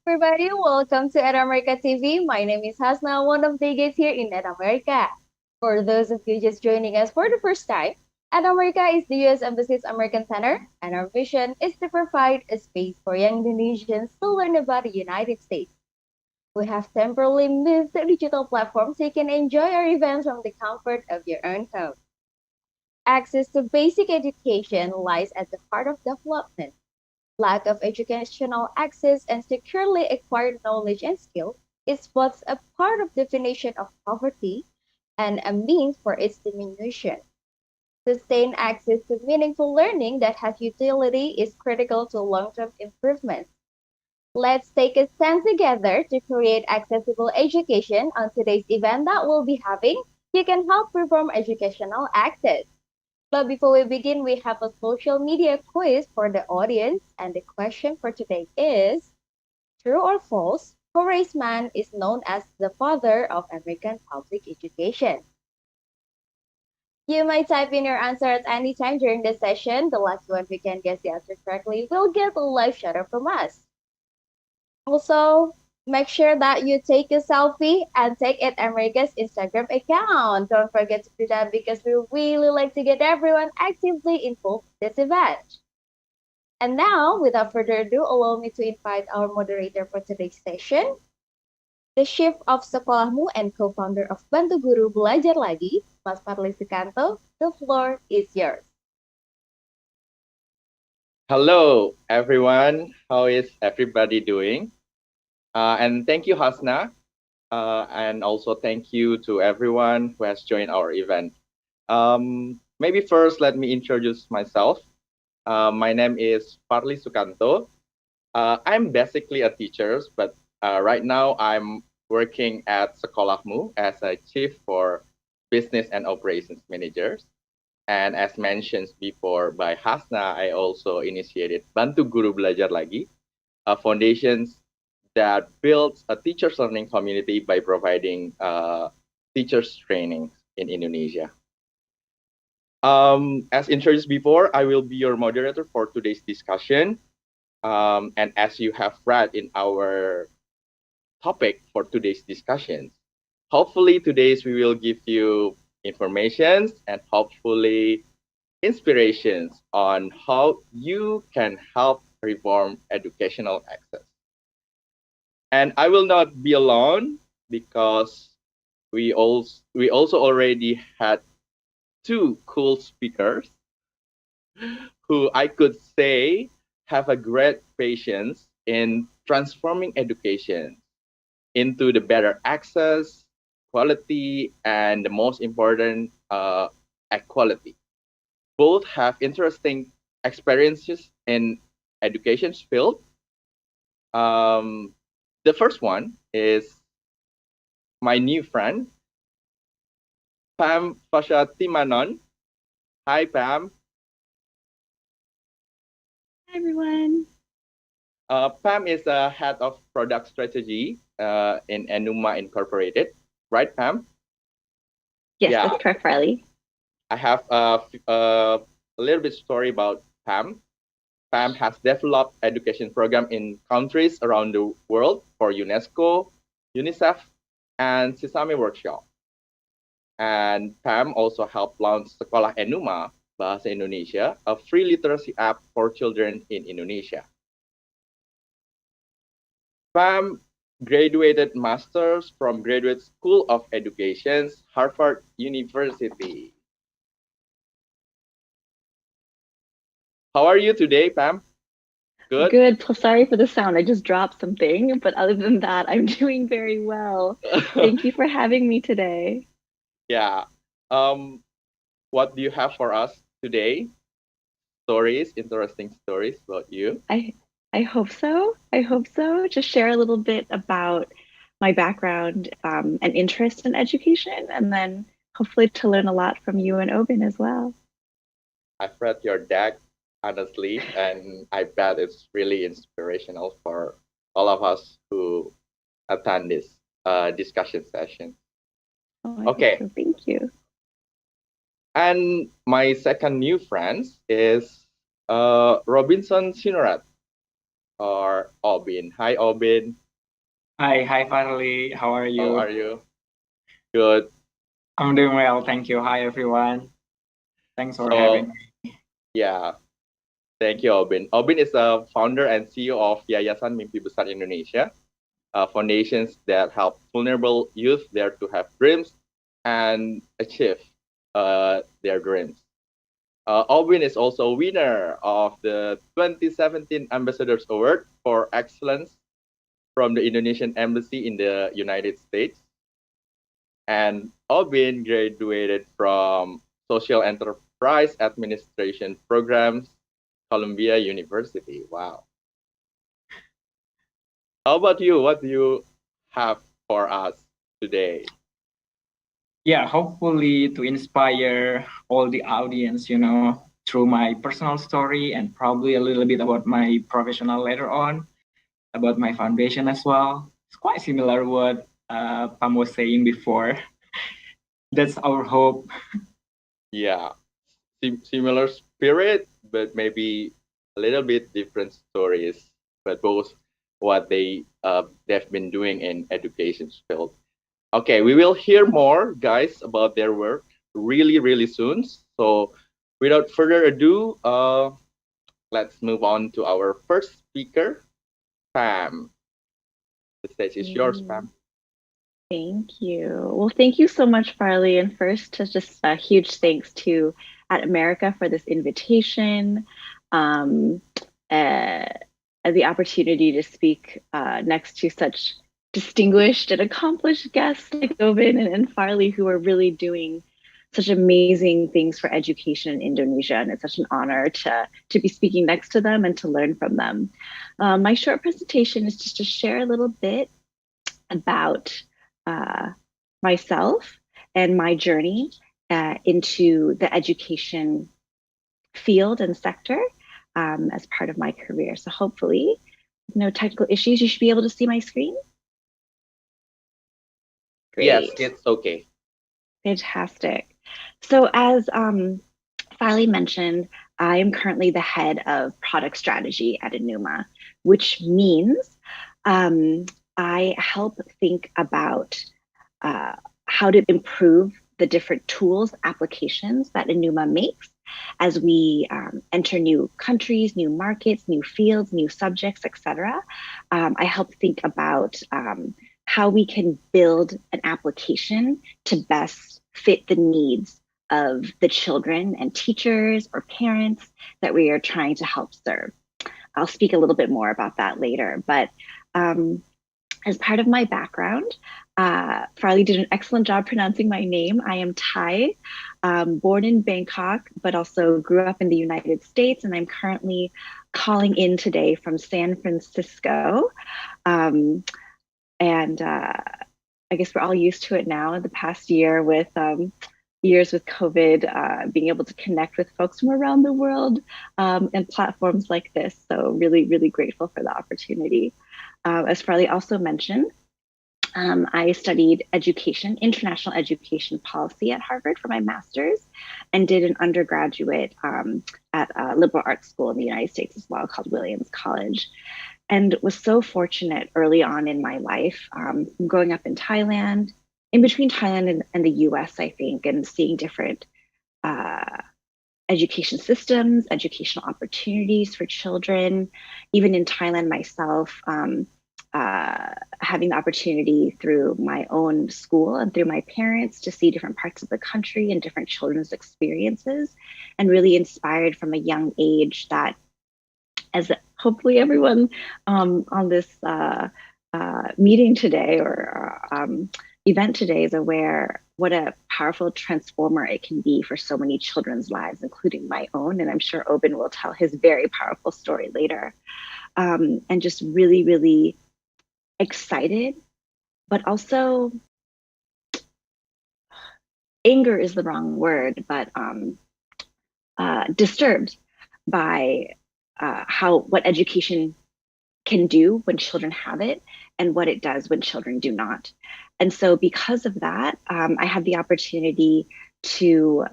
Everybody, welcome to Ed America TV. My name is Hasna, one of the guests here in Ed America. For those of you just joining us for the first time, Ed America is the U.S. Embassy's American Center, and our mission is to provide a space for young Indonesians to learn about the United States. We have temporarily moved to digital platforms so you can enjoy our events from the comfort of your own home. Access to basic education lies at the heart of development. Lack of educational access and securely acquired knowledge and skill is both a part of definition of poverty and a means for its diminution. Sustained access to meaningful learning that has utility is critical to long-term improvement. Let's take a stand together to create accessible education on today's event that we'll be having. You can help reform educational access. But before we begin, we have a social media quiz for the audience. And the question for today is, true or false, Horace Mann is known as the father of American public education. You may type in your answer at any time during the session. The last one who can guess the answer correctly will get a live shout out from us. Also, make sure that you take a selfie and tag at America's Instagram account. Don't forget to do that because we really like to get everyone actively involved in this event. And now, without further ado, allow me to invite our moderator for today's session, the Chief of Sekolahmu and co-founder of Bantu Guru Belajar Lagi, Mas Parli Sukanto. The floor is yours. Hello, everyone. How is everybody doing? And thank you, Hasna. And also thank you to everyone who has joined our event. Maybe first, let me introduce myself. My name is Parli Sukanto. I'm basically a teacher, but right now I'm working at Sekolahmu as a chief for business and operations managers. And as mentioned before by Hasna, I also initiated Bantu Guru Belajar Lagi, a foundation that builds a teachers learning community by providing teachers training in Indonesia. As introduced before, I will be your moderator for today's discussion. And as you have read in our topic for today's discussions, hopefully today's we will give you information and hopefully inspirations on how you can help reform educational access. And I will not be alone because we also already had two cool speakers who I could say have a great patience in transforming education into the better access, quality, and the most important, equality. Both have interesting experiences in education field. Um, the first one is my new friend, Pam Fashatimanon. Hi, Pam. Hi, everyone. Pam is a head of product strategy in Enuma Incorporated, right, Pam? Yes, Yeah, that's correct, Riley. I have a little bit story about Pam. Pam has developed education program in countries around the world for UNESCO, UNICEF, and Sesame Workshop. And Pam also helped launch Sekolah Enuma Bahasa Indonesia, a free literacy app for children in Indonesia. Pam graduated masters from Graduate School of Education, Harvard University. How are you today, Pam? Good? Good. Sorry for the sound. I just dropped something, but other than that, I'm doing very well. Thank you for having me today. Yeah. What do you have for us today? Stories, interesting stories about you. I hope so. I hope so. Just share a little bit about my background and interest in education, and then hopefully to learn a lot from you and Obin as well. I've read your deck, honestly, and I bet it's really inspirational for all of us who attend this discussion session. Oh, I hope Okay, so. Thank you. and my second new friend is Robinson Sinorat. or Obin. Hi, Obin. Hi, Farley. How are How are you? you? Good. I'm doing well, thank you. Hi, everyone. Thanks for So, having me. yeah, thank you, Obin. Obin is a founder and CEO of Yayasan Mimpi Besar Indonesia, foundations that help vulnerable youth there to have dreams and achieve their dreams. Obin is also winner of the 2017 Ambassadors Award for Excellence from the Indonesian Embassy in the United States. And Obin graduated from Social Enterprise Administration Programs, Columbia University. Wow. How about you? What do you have for us today? Yeah, hopefully to inspire all the audience, through my personal story and probably a little bit about my professional later on, about my foundation as well. It's quite similar what Pam was saying before. That's our hope. Yeah, similar spirit, but maybe a little bit different stories, but both what they've been doing in education field. Okay, we will hear more, guys, about their work really, really soon. So, without further ado, let's move on to our first speaker, Pam. The stage is yours, Mm, Pam. Thank you. Well, thank you so much, Farley. And first, just a huge thanks to At America for this invitation, um, uh, and the opportunity to speak next to such distinguished and accomplished guests like Obin and Farley, who are really doing such amazing things for education in Indonesia. And it's such an honor to be speaking next to them and to learn from them. My short presentation is just to share a little bit about uh, myself and my journey into the education field and sector as part of my career. So hopefully, no technical issues. You should be able to see my screen. Yes, Great, it's okay. fantastic. So as Farley mentioned, I am currently the head of product strategy at Enuma, which means um, I help think about uh, how to improve the different tools, applications that Enuma makes as we enter new countries, new markets, new fields, new subjects, etc. I help think about how we can build an application to best fit the needs of the children and teachers or parents that we are trying to help serve. I'll speak a little bit more about that later, but um, as part of my background, Farley did an excellent job pronouncing my name. I am Thai, born in Bangkok, but also grew up in the United States, and I'm currently calling in today from San Francisco. Um, and I guess we're all used to it now in the past year with years with COVID, being able to connect with folks from around the world and platforms like this. So really, really grateful for the opportunity. As Farley also mentioned, I studied education, international education policy at Harvard for my master's, and did an undergraduate at a liberal arts school in the United States as well, called Williams College, and was so fortunate early on in my life, growing up in Thailand, in between Thailand and the US, I think, and seeing different uh, education systems, educational opportunities for children. Even in Thailand myself, having the opportunity through my own school and through my parents to see different parts of the country and different children's experiences, and really inspired from a young age that, as hopefully everyone on this meeting today or event today is aware, what a powerful transformer it can be for so many children's lives, including my own. And I'm sure Obin will tell his very powerful story later. And just really, really excited, but also anger is the wrong word, but disturbed by what education can do when children have it and what it does when children do not. And so because of that, I had the opportunity to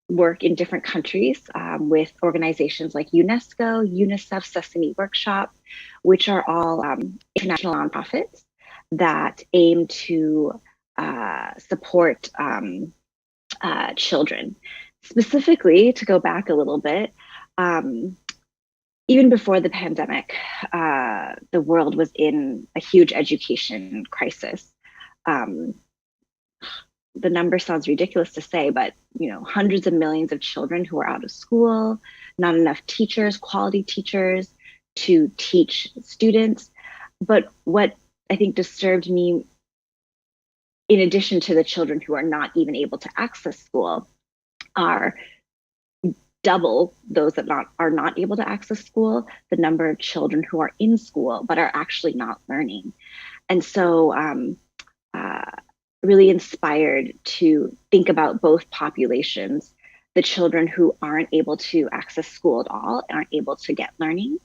work in different countries with organizations like UNESCO, UNICEF, Sesame Workshop, which are all international nonprofits that aim to support children. Specifically, to go back a little bit, even before the pandemic, the world was in a huge education crisis. The number sounds ridiculous to say, but hundreds of millions of children who are out of school, not enough teachers, quality teachers to teach students. But what I think disturbed me, in addition to the children who are not even able to access school, are double those that are not able to access school, the number of children who are in school but are actually not learning. And so really inspired to think about both populations, the children who aren't able to access school at all, aren't able to get learning,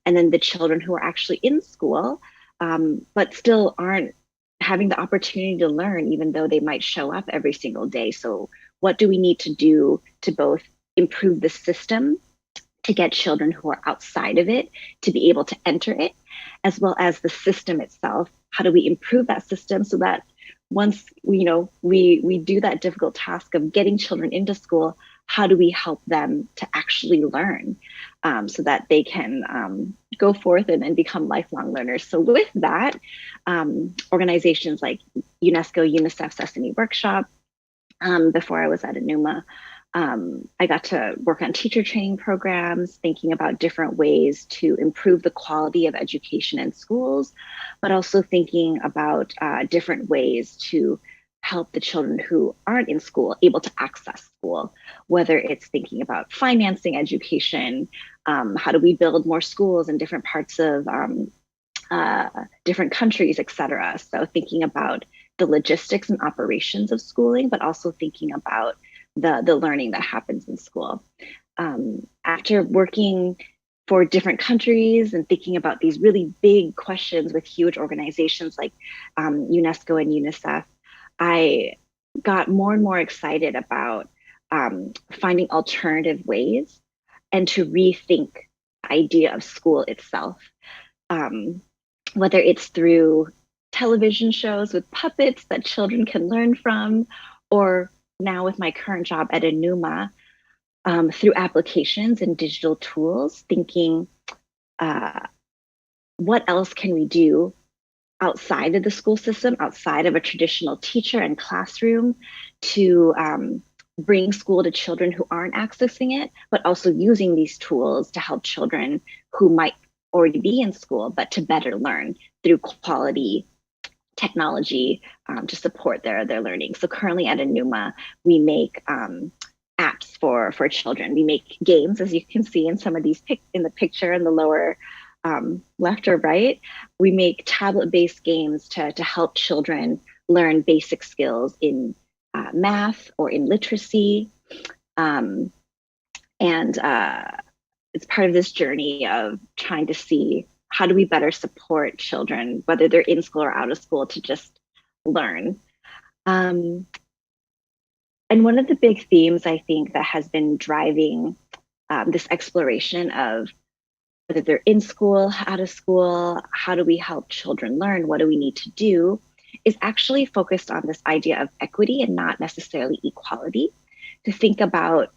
and then the children who are actually in school, but still aren't having the opportunity to learn, even though they might show up every single day. So what do we need to do to both improve the system to get children who are outside of it to be able to enter it, as well as the system itself? How do we improve that system so that once we do that difficult task of getting children into school, how do we help them to actually learn so that they can go forth and become lifelong learners? So with that, organizations like UNESCO, UNICEF, Sesame Workshop, before I was at Enuma, I got to work on teacher training programs, thinking about different ways to improve the quality of education in schools, but also thinking about different ways to help the children who aren't in school able to access school, whether it's thinking about financing education, how do we build more schools in different parts of different countries, et cetera. So thinking about the logistics and operations of schooling, but also thinking about the learning that happens in school. After working for different countries and thinking about these really big questions with huge organizations like UNESCO and UNICEF, I got more and more excited about finding alternative ways and to rethink the idea of school itself. Whether it's through television shows with puppets that children can learn from, or now with my current job at Enuma, through applications and digital tools, thinking what else can we do outside of the school system, outside of a traditional teacher and classroom, to bring school to children who aren't accessing it, but also using these tools to help children who might already be in school, but to better learn through quality technology to support their learning. So currently at Enuma, we make apps for children. We make games, as you can see in some of these in the picture in the lower left or right. We make tablet-based games to help children learn basic skills in math or in literacy. And it's part of this journey of trying to see how do we better support children, whether they're in school or out of school, to just learn. And one of the big themes, I think, that has been driving this exploration of whether they're in school, out of school, how do we help children learn, what do we need to do, is actually focused on this idea of equity and not necessarily equality. To think about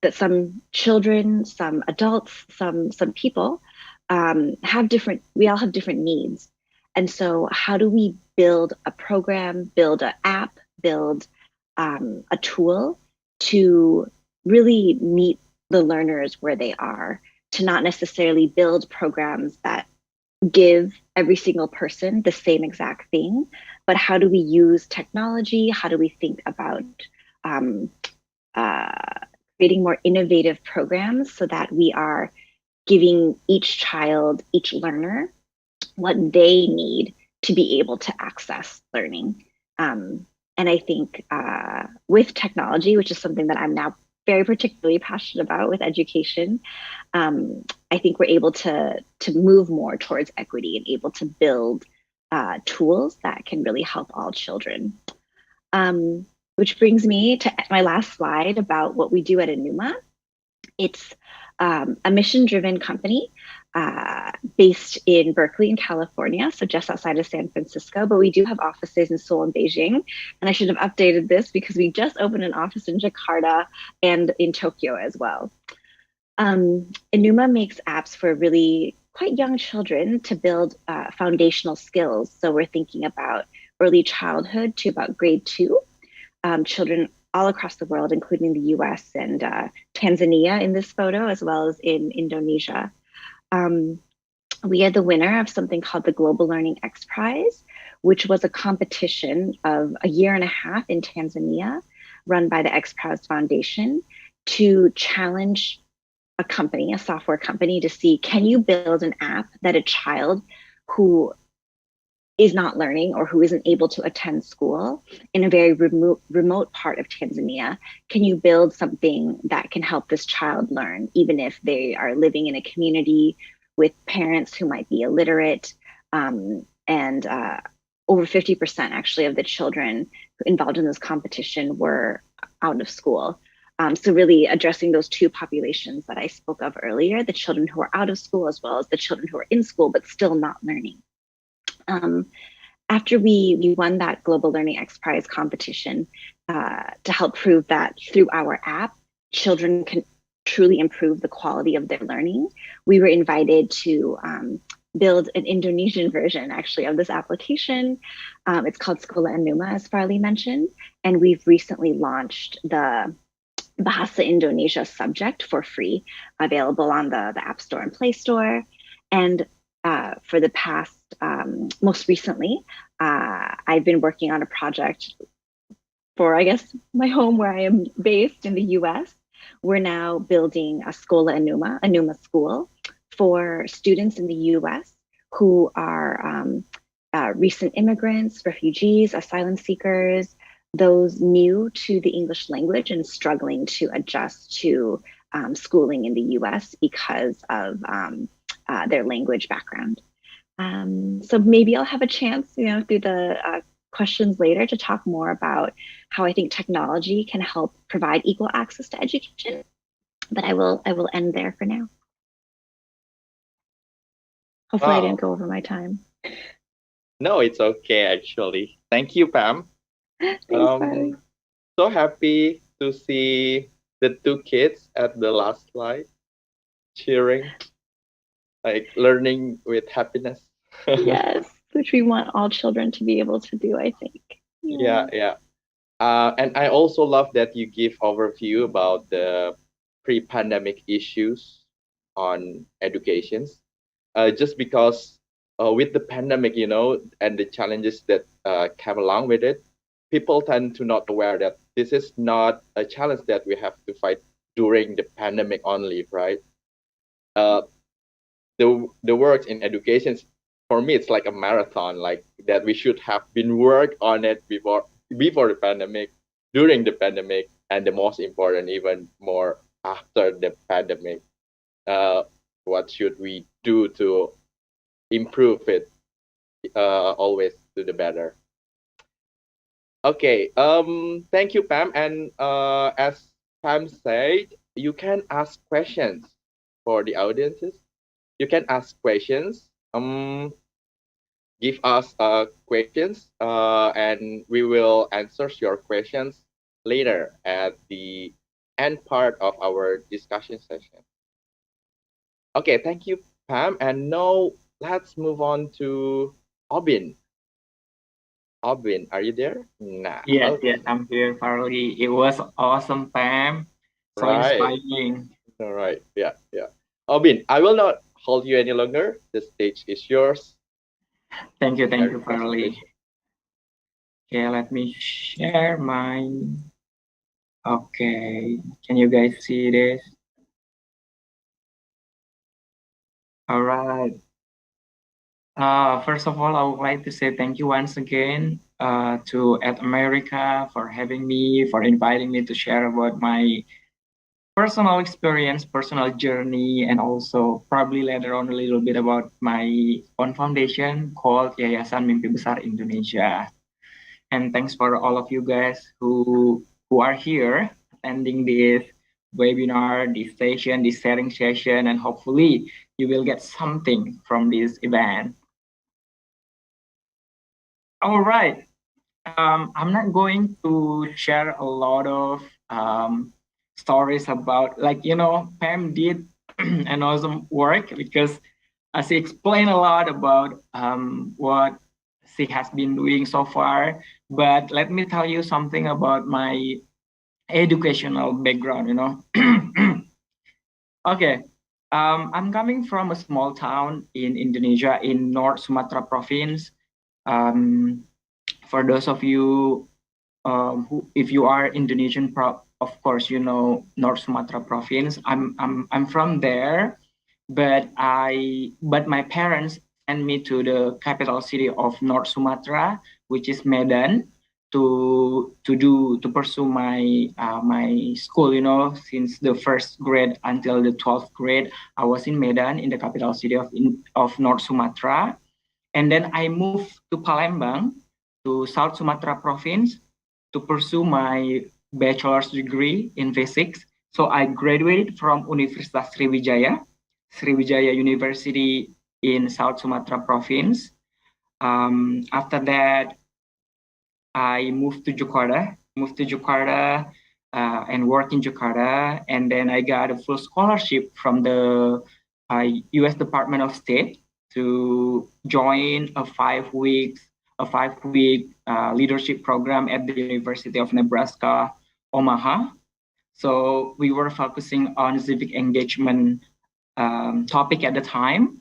that some children, some adults, some people we all have different needs. And so how do we build a program, build an app, build a tool to really meet the learners where they are, to not necessarily build programs that give every single person the same exact thing, but how do we use technology? How do we think about creating more innovative programs so that we are giving each child, each learner, what they need to be able to access learning. And I think with technology, which is something that I'm now very particularly passionate about with education, I think we're able to move more towards equity and able to build tools that can really help all children. which brings me to my last slide about what we do at Enuma. It's a mission-driven company based in Berkeley in California, so just outside of San Francisco, but we do have offices in Seoul and Beijing. And I should have updated this because we just opened an office in Jakarta and in Tokyo as well. Enuma makes apps for really quite young children to build foundational skills. So we're thinking about early childhood to about grade 2. Children all across the world, including the US and Tanzania in this photo, as well as in Indonesia. We are the winner of something called the Global Learning X Prize, which was a competition of a year and a half in Tanzania, run by the X Prize Foundation, to challenge a company, a software company, to see, can you build an app that a child who is not learning or who isn't able to attend school in a very remote part of Tanzania, can you build something that can help this child learn, even if they are living in a community with parents who might be illiterate, and over 50% actually of the children involved in this competition were out of school. So really addressing those two populations that I spoke of earlier, the children who are out of school as well as the children who are in school but still not learning. After we won that Global Learning X Prize competition to help prove that through our app, children can truly improve the quality of their learning, we were invited to build an Indonesian version actually of this application. It's called Sekolah Enuma, as Farley mentioned, and we've recently launched the Bahasa Indonesia subject for free, available on the App Store and Play Store. And for the past, most recently, I've been working on a project for, I guess, my home where I am based in the US. We're now building a Sekolah Enuma, Enuma school, for students in the US who are recent immigrants, refugees, asylum seekers, those new to the English language and struggling to adjust to schooling in the US because of their language background. So maybe I'll have a chance, through the questions later to talk more about how I think technology can help provide equal access to education. But I will end there for now. Hopefully I didn't go over my time. No, it's okay, actually. Thank you, Pam. Thanks, Farley. So happy to see the two kids at the last slide, cheering, like learning with happiness. Yes, which we want all children to be able to do, I think. Yeah. And I also love that you give overview about the pre-pandemic issues on educations. Just because with the pandemic, and the challenges that came along with it, people tend to not aware that this is not a challenge that we have to fight during the pandemic only, right? The work in education, for me, it's like a marathon, like that we should have been work on it before the pandemic, during the pandemic, and the most important, even more after the pandemic. What should we do to improve it always to the better? Okay, thank you, Pam. And as Pam said, you can ask questions for the audiences. You can ask questions. Give us questions, and we will answer your questions later at the end part of our discussion session. Okay, thank you, Pam. And now let's move on to Obin. Obin, are you there? Nah. Yes, Okay. yes, I'm here, Farley. It was awesome, Pam. So Right. inspiring. All right. Yeah. Obin, I will not hold you any longer. The stage is yours. Thank you, Farley. Okay, let me share mine. Okay, can you guys see this? All right. First of all, I would like to say thank you once again to @America for having me, for inviting me to share about my personal experience, personal journey, and also probably later on a little bit about my own foundation called Yayasan Mimpi Besar Indonesia. and thanks for all of you guys who are here attending this webinar, this session, this sharing session, and hopefully you will get something from this event. All right. I'm not going to share a lot of stories about, like, Pam did an awesome work because she explained a lot about what she has been doing so far. But let me tell you something about my educational background. Okay. I'm coming from a small town in Indonesia, in North Sumatra province. Um, for those of you if you are Indonesian, of course you know North Sumatra province. I'm from there, but my parents sent me to the capital city of North Sumatra, which is Medan, to pursue my school. Since the first grade until the 12th grade, I was in Medan, in the capital city of North Sumatra, and then I moved to Palembang, to South Sumatra province, to pursue my bachelor's degree in physics. So I graduated from Universitas Sriwijaya University in South Sumatra province. After that, I moved to Jakarta, and worked in Jakarta. And then I got a full scholarship from the U.S. Department of State to join a 5-week leadership program at the University of Nebraska, Omaha. So we were focusing on civic engagement topic at the time.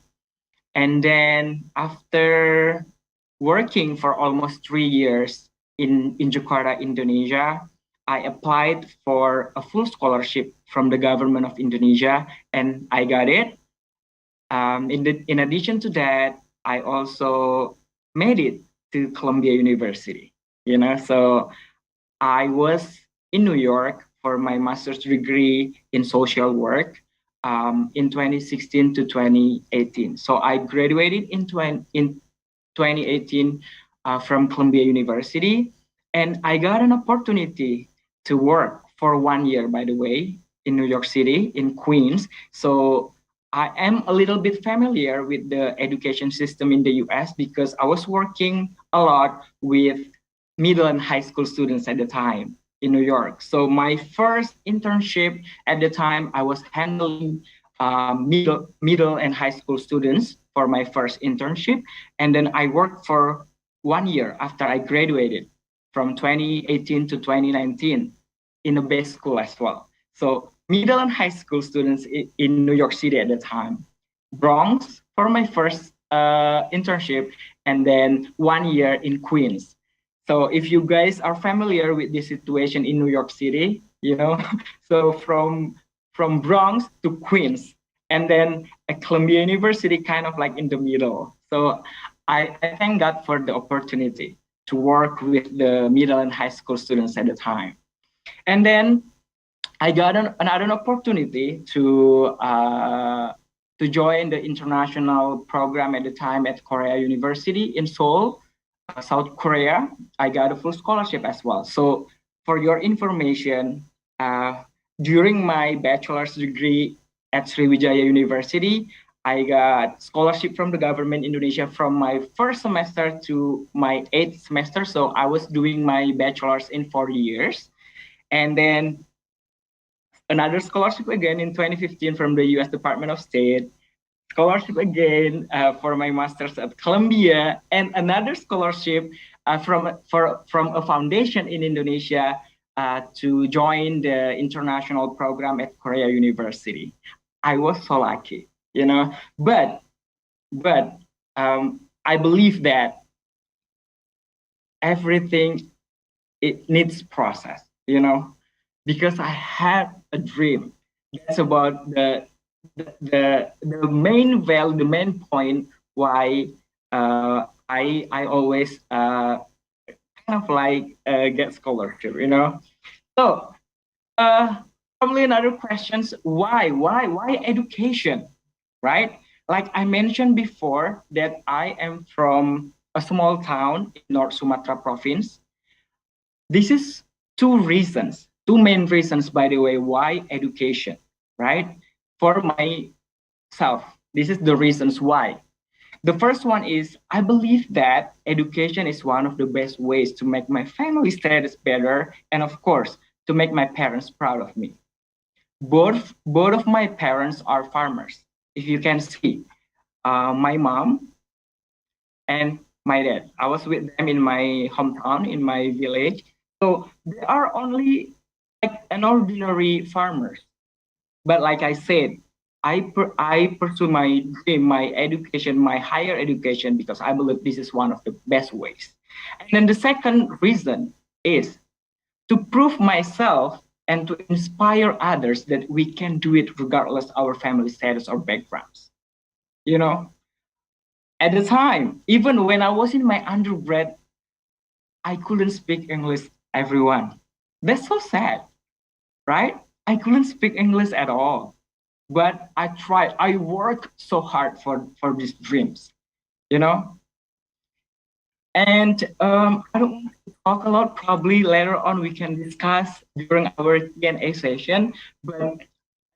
And then after working for almost 3 years in Jakarta, Indonesia, I applied for a full scholarship from the government of Indonesia, and I got it. In addition to that, I also made it to Columbia University. So I was in New York for my master's degree in social work in 2016 to 2018. So I graduated in 2018 from Columbia University, and I got an opportunity to work for 1 year, by the way, in New York City, in Queens. So I am a little bit familiar with the education system in the US because I was working a lot with middle and high school students at the time in New York. So my first internship at the time, I was handling middle and high school students for my first internship. And then I worked for 1 year after I graduated from 2018 to 2019 in a base school as well. So middle and high school students in New York City at the time, Bronx for my first internship, and then 1 year in Queens. So if you guys are familiar with this situation in New York City, so from Bronx to Queens, and then at Columbia University, kind of like in the middle. So I thank God for the opportunity to work with the middle and high school students at the time. And then I got another opportunity to join the international program at the time at Korea University in Seoul, South Korea. I got a full scholarship as well. So for your information, during my bachelor's degree at Sriwijaya University, I got scholarship from the government Indonesia from my first semester to my 8th semester. So I was doing my bachelor's in 4 years. And then another scholarship again in 2015 from the US Department of State, scholarship again for my master's at Columbia, and another scholarship from a foundation in Indonesia to join the international program at Korea University. I was so lucky, but I believe that everything, it needs process, because I had a dream. That's about the main value, the main point why I always kind of like get scholarship, So probably another questions, why education, right? Like I mentioned before that I am from a small town in North Sumatra province. this is two main reasons, by the way, why education, right? For myself, this is the reasons why. The first one is I believe that education is one of the best ways to make my family status better, and of course, to make my parents proud of me. Both of my parents are farmers. If you can see, my mom and my dad. I was with them in my hometown, in my village. So they are only like an ordinary farmers. But like I said, I pursue my dream, my education, my higher education, because I believe this is one of the best ways. And then the second reason is to prove myself and to inspire others that we can do it regardless our family status or backgrounds. You know, at the time, even when I was in my undergrad, I couldn't speak English, everyone. That's so sad, right? I couldn't speak English at all. But I tried. I worked so hard for these dreams, you know? And I don't want to talk a lot. Probably later on we can discuss during our Q&A session. But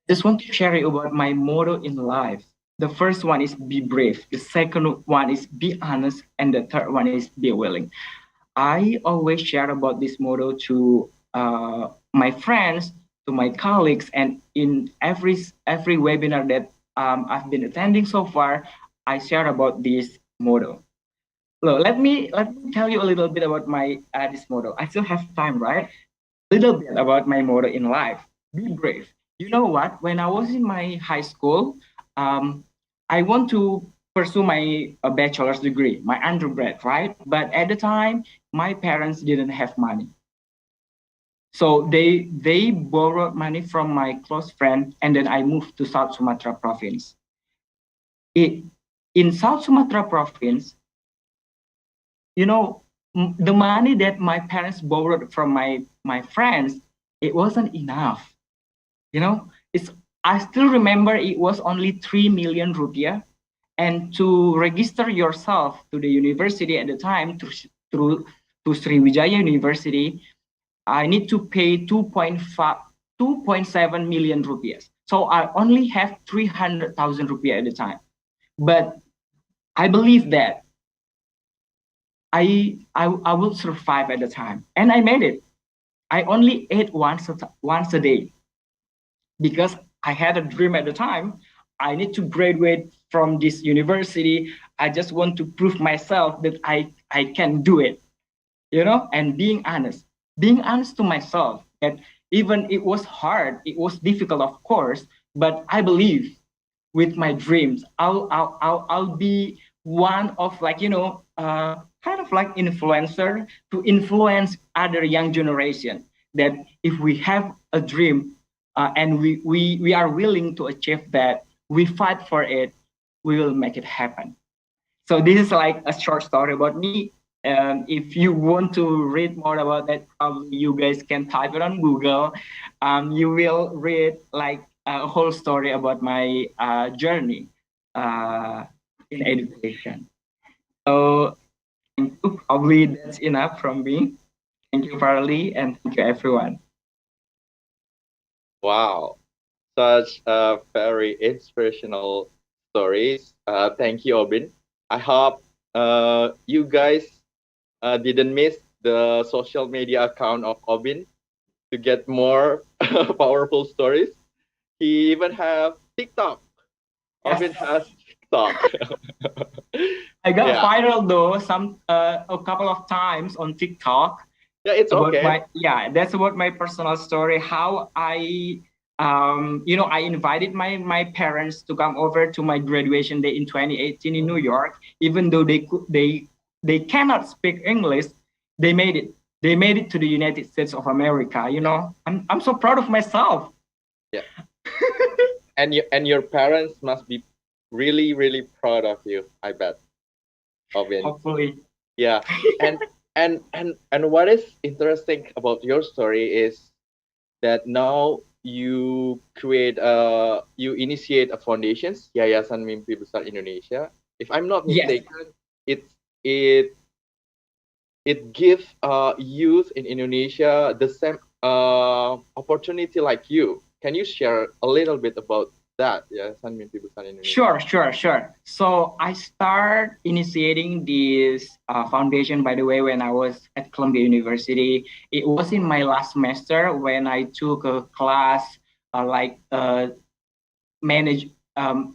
just want to share you about my motto in life. The first one is be brave. The second one is be honest. And the third one is be willing. I always share about this motto to my friends, to my colleagues, and in every webinar that I've been attending so far, I share about this motto. So let me tell you a little bit about my this motto. I still have time, right? Little bit about my motto in life. Be brave. You know what? When I was in my high school, um, I want to pursue my bachelor's degree, my undergrad, right? But at the time, my parents didn't have money. So they borrowed money from my close friend, and then I moved to South Sumatra province. It, in South Sumatra province, you know, the money that my parents borrowed from my friends, it wasn't enough. You know, it's I still remember it was only 3 million rupiah, and to register yourself to the university at the time through to Sriwijaya University, I need to pay 2.7 million rupiah. So I only have 300,000 rupiah at the time. But I believe that I will survive at the time, and I made it. I only ate once a day because I had a dream at the time. I need to graduate from this university. I just want to prove myself that I can do it, you know, and being honest to myself that even it was hard, it was difficult, of course, but I believe with my dreams, I'll be one of like, you know, kind of like influencer to influence other young generation that if we have a dream and we are willing to achieve that, we fight for it, we will make it happen. So this is like a short story about me. If you want to read more about that, probably you guys can type it on Google. You will read like a whole story about my journey in education. So thank you. Probably that's enough from me. Thank you, Farley, and thank you, everyone. Wow, such a very inspirational stories. Thank you, Obin. I hope you guys didn't miss the social media account of Obin to get more powerful stories. He even have TikTok. Obin Yes. has TikTok. I got Yeah, viral though a couple of times on TikTok yeah, it's about okay. my that's about my personal story how I you know I invited my parents to come over to my graduation day in 2018 in New York even though they cannot speak English. They made it to the United States of America, you know. I'm so proud of myself. Yeah, and your parents must be really really proud of you. I bet, Obin. Hopefully. Yeah, and and what is interesting about your story is that now you initiate a foundations Yayasan Mimpi Besar Indonesia. If I'm not Yes. mistaken, it it it gives youth in Indonesia the same opportunity like you. Can you share a little bit about that? Yayasan Mimpi Besar Indonesia. Sure. So I start initiating this foundation, by the way, when I was at Columbia University. It was in my last semester when I took a class like manage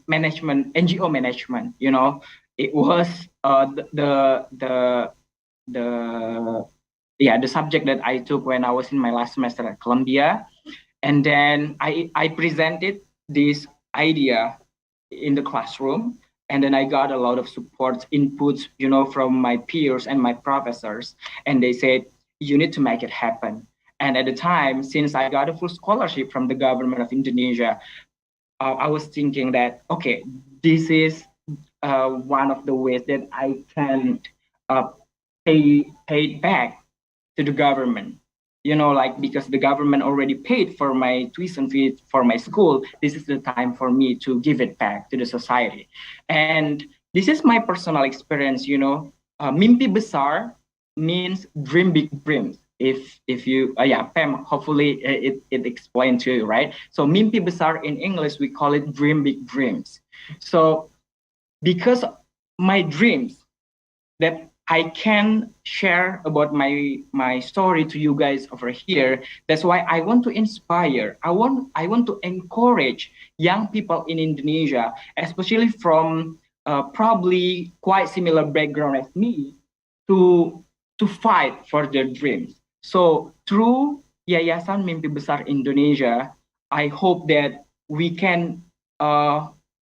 management, NGO management. You know, it was the the subject that I took when I was in my last semester at Columbia, and then I presented this idea in the classroom, and then I got a lot of support inputs, you know, from my peers and my professors, and they said you need to make it happen. And at the time, since I got a full scholarship from the government of Indonesia, I was thinking that okay, this is one of the ways that I can uh, pay back to the government. You know, like because the government already paid for my tuition fee for my school, this is the time for me to give it back to the society. And this is my personal experience. You know, mimpi besar means dream big dreams. If you yeah, Pam, hopefully it explained to you, right? So mimpi besar in English we call it dream big dreams. So because my dreams that I can share about my story to you guys over here. That's why I want to inspire. I want to encourage young people in Indonesia, especially from probably quite similar background as me, to fight for their dreams. So through Yayasan Mimpi Besar Indonesia, I hope that we can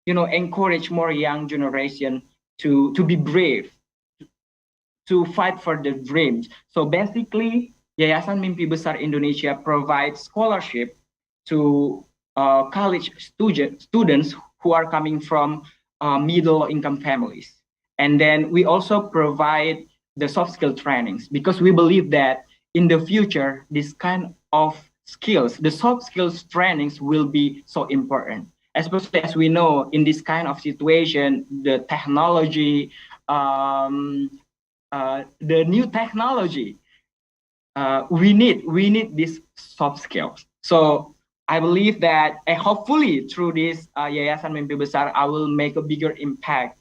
encourage more young generation to be brave, to fight for their dreams. So basically, Yayasan Mimpi Besar Indonesia provides scholarship to college students who are coming from middle income families. And then we also provide the soft skill trainings because we believe that in the future, this kind of skills, the soft skills trainings will be so important. Especially as we know in this kind of situation, the technology, the new technology, we need these soft skills. So I believe that hopefully through this Yayasan Mimpi Besar, I will make a bigger impact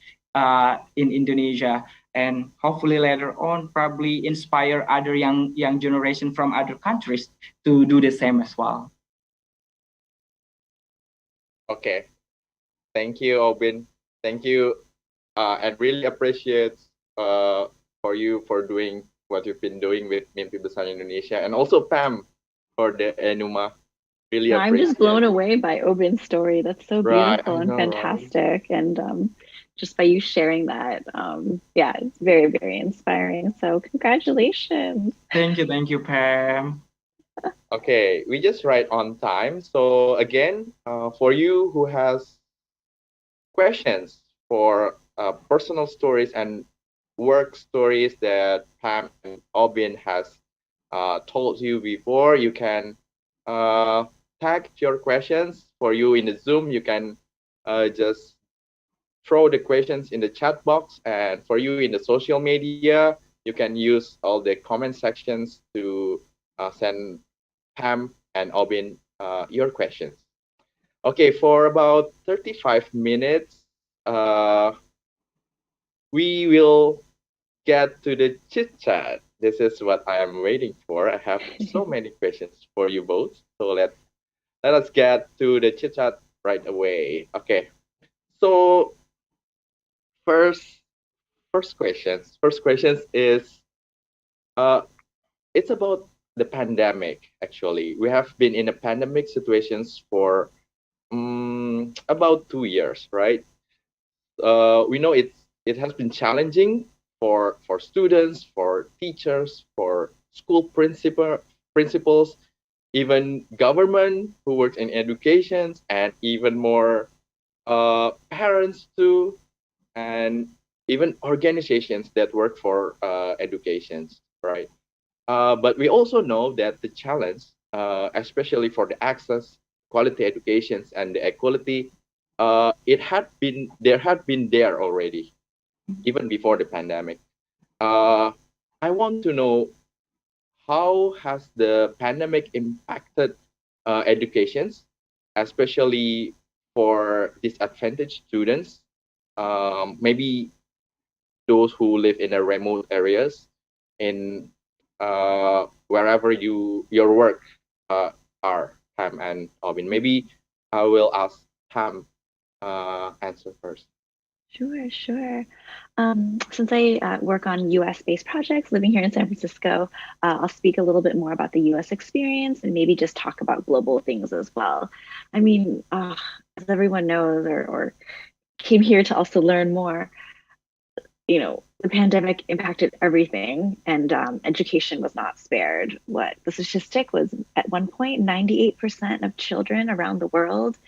in Indonesia, and hopefully later on probably inspire other young generation from other countries to do the same as well. Okay, thank you, Obin. Thank you, and really appreciate for you for doing what you've been doing with Mimpi Besar Indonesia, and also Pam for the Enuma. Really I'm just blown appreciate. away by Obin's story. That's so Right, beautiful I and know, right? fantastic. And just by you sharing that, yeah, it's very, very inspiring. So congratulations. Thank you, Pam. Okay, we just right on time. So again, for you who has questions for personal stories and work stories that Pam and Obin has told you before, you can tag your questions. For you in the Zoom, you can just throw the questions in the chat box, and for you in the social media, you can use all the comment sections to send Pam and Obin your questions. Okay, for about 35 minutes, we will get to the chit chat. This is what I am waiting for. I have so many questions for you both. So let us get to the chit chat right away. Okay. So first questions is it's about the pandemic. Actually, we have been in a pandemic situations for about 2 years, right? We know it has been challenging for students, for teachers, for school principals, even government who works in education, and even more parents too, and even organizations that work for educations, right? But we also know that the challenge, especially for the access, quality educations, and the equality, there had been there already, even before the pandemic. Uh, I want to know, how has the pandemic impacted educations, especially for disadvantaged students, maybe those who live in the remote areas, in wherever your work are, Pam and Albin. Maybe I will ask Pam answer first. Sure, sure. Since I work on US-based projects living here in San Francisco, I'll speak a little bit more about the US experience and maybe just talk about global things as well. I mean, as everyone knows or came here to also learn more, the pandemic impacted everything, and education was not spared. What the statistic was, at one point, 98% of children around the world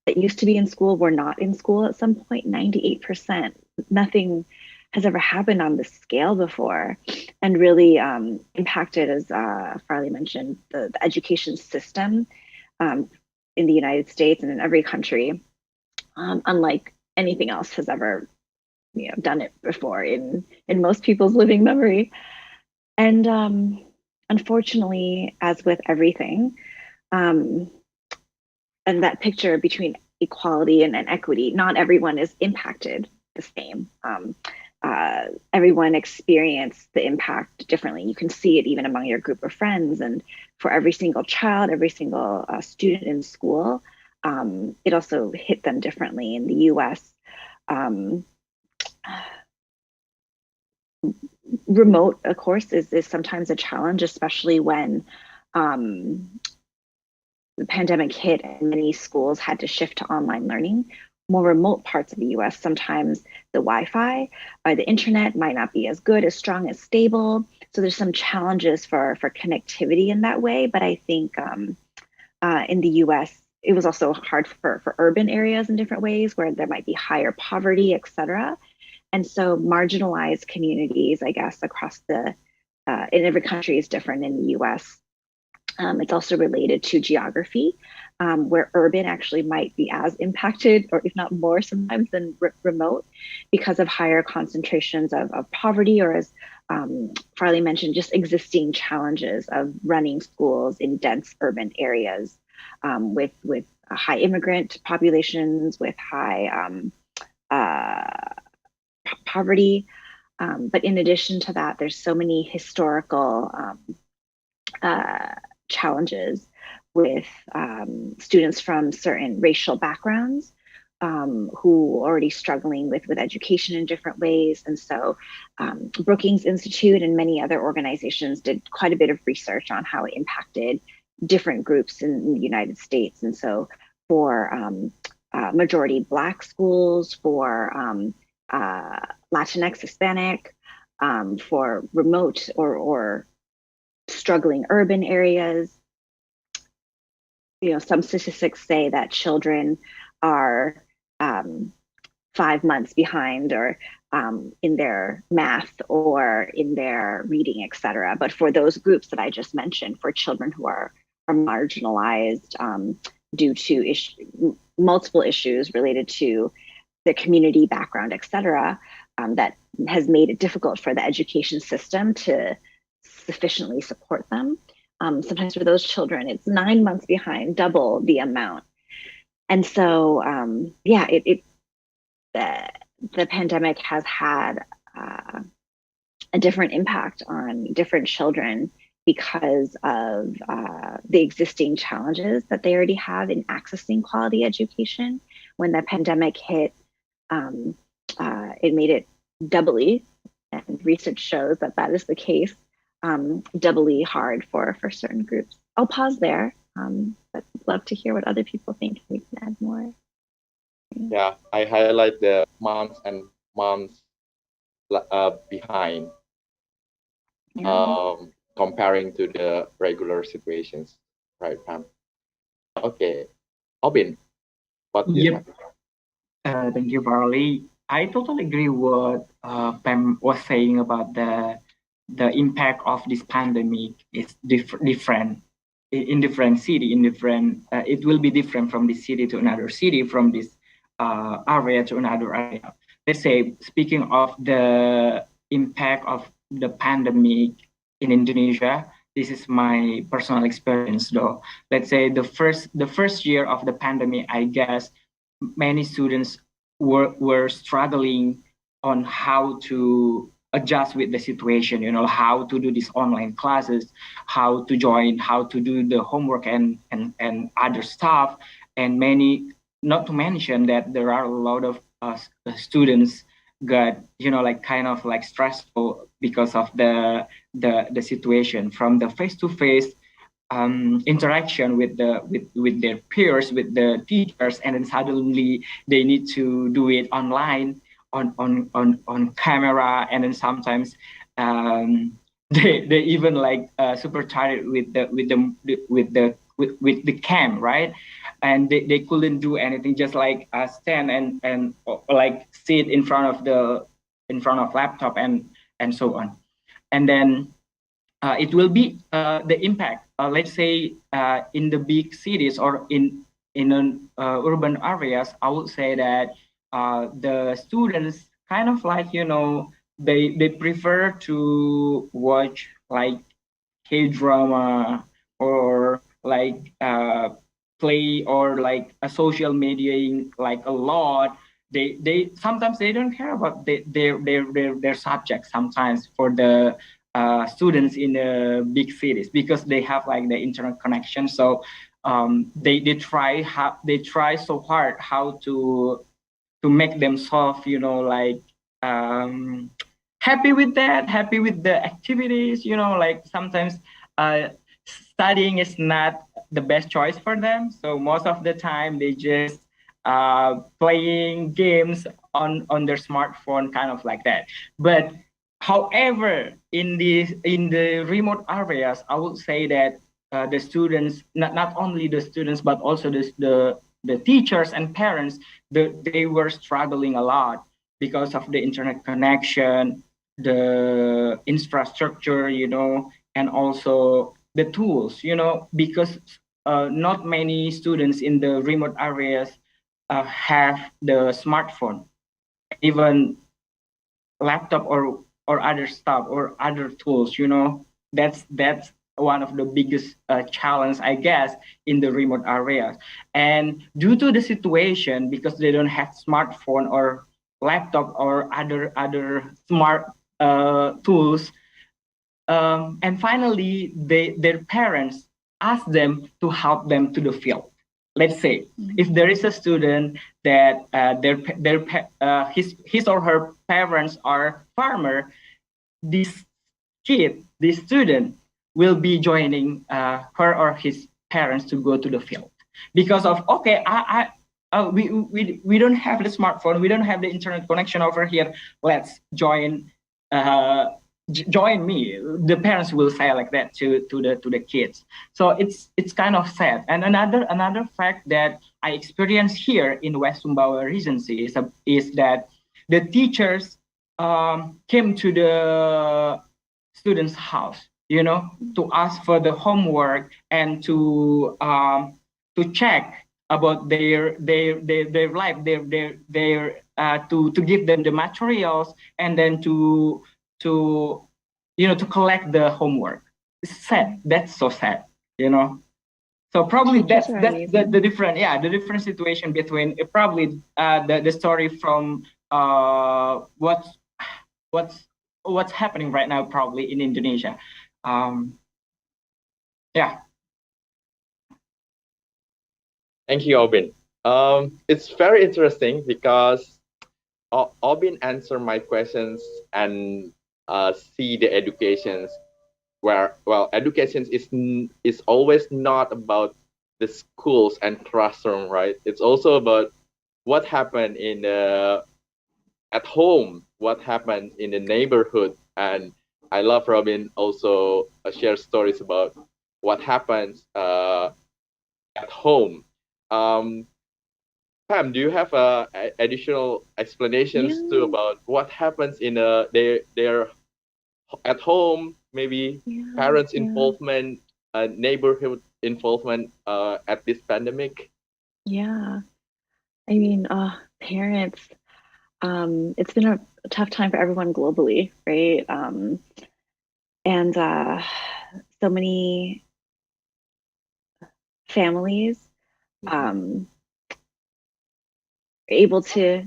that used to be in school were not in school at some point. 98%. Nothing has ever happened on this scale before, and really impacted, as Farley mentioned, the education system in the United States and in every country, unlike anything else has ever done it before in most people's living memory. And unfortunately, as with everything, and that picture between equality and equity, not everyone is impacted the same. Everyone experienced the impact differently. You can see it even among your group of friends, and for every single child, every single student in school, it also hit them differently. In the US, remote, of course, is sometimes a challenge, especially when the pandemic hit and many schools had to shift to online learning. More remote parts of the US, sometimes the Wi-Fi or the internet might not be as good, as strong, as stable. So there's some challenges for connectivity in that way. But I think in the US, it was also hard for urban areas in different ways where there might be higher poverty, et cetera. And so marginalized communities, I guess, across in every country is different. In the US, it's also related to geography, where urban actually might be as impacted, or if not more sometimes, than remote, because of higher concentrations of poverty, or as Farley mentioned, just existing challenges of running schools in dense urban areas with high immigrant populations, with high poverty. But in addition to that, there's so many historical challenges with students from certain racial backgrounds who are already struggling with education in different ways. And so Brookings Institute and many other organizations did quite a bit of research on how it impacted different groups in the United States. And so for majority Black schools, for Latinx, Hispanic, for remote or struggling urban areas, some statistics say that children are 5 months behind, or in their math or in their reading, et cetera. But for those groups that I just mentioned, for children who are marginalized due to multiple issues related to their community background, et cetera, that has made it difficult for the education system to sufficiently support them. Sometimes for those children, it's 9 months behind, double the amount. And so, the pandemic has had a different impact on different children because of the existing challenges that they already have in accessing quality education. When the pandemic hit, it made it doubly, and research shows that that is the case, doubly hard for certain groups. I'll pause there, but love to hear what other people think. We can add more. Yeah, I highlight the moms and moms behind, comparing to the regular situations, right, Pam? Okay, Albin, what do you Yep. Thank you, Farley. I totally agree what Pam was saying about the impact of this pandemic is different in different city, in different. It will be different from this city to another city, from this area to another area. Let's say, speaking of the impact of the pandemic in Indonesia. This is my personal experience, though. Let's say the first year of the pandemic, I guess many students were struggling on how to adjust with the situation, how to do these online classes, how to join, how to do the homework and other stuff. And many, not to mention that there are a lot of students got, like kind of like stressful because of the situation from the face-to-face interaction with their peers, with the teachers, and then suddenly they need to do it online on camera, and then sometimes um, they even like super tired with the cam, right? And they couldn't do anything, just like stand and like sit in front of laptop and so on. And then it will be the impact. Let's say in the big cities or in urban areas, I would say that the students kind of like they prefer to watch like K-drama or like play or like a social media like a lot. They sometimes they don't care about their subject sometimes for the students in the big cities because they have like the internet connection. So they try so hard how to make themselves like um, happy with that, happy with the activities. Like sometimes studying is not the best choice for them. So most of the time they just playing games on their smartphone, kind of like that. But however, in the remote areas, I would say that the students, not only the students, but also the teachers and parents, they were struggling a lot because of the internet connection, the infrastructure, and also the tools, because not many students in the remote areas have the smartphone, even laptop or other stuff or other tools. That's one of the biggest challenge, I guess, in the remote areas. And due to the situation, because they don't have smartphone or laptop or other smart tools, and finally their parents ask them to help them to the field. Let's say if there is a student that his or her parents are farmer, this this student will be joining her or his parents to go to the field because of, okay, we don't have the smartphone, we don't have the internet connection over here, let's uh, join me. The parents will say like that to the kids. So it's kind of sad. And another fact that I experienced here in West Sumbawa Regency is that the teachers came to the students' house, to ask for the homework and to check about their life, their to give them the materials, and then to to collect the homework. It's sad. That's so sad. So probably Teachers that's are the amazing. different, the different situation between probably the story from what's what's what's happening right now probably in Indonesia. Um, yeah. Thank you, Obin. It's very interesting because Obin answered my questions and see the educations where, well, education is always not about the schools and classroom, right? It's also about what happened in at home, what happened in the neighborhood. And I love Robin also shares stories about what happens at home. Um, Pam, do you have additional explanations too Yeah, about what happens in their at home, maybe yeah, parents' yeah, involvement, neighborhood involvement at this pandemic? yeah. I mean, parents, it's been a tough time for everyone globally, right? And so many families are able to,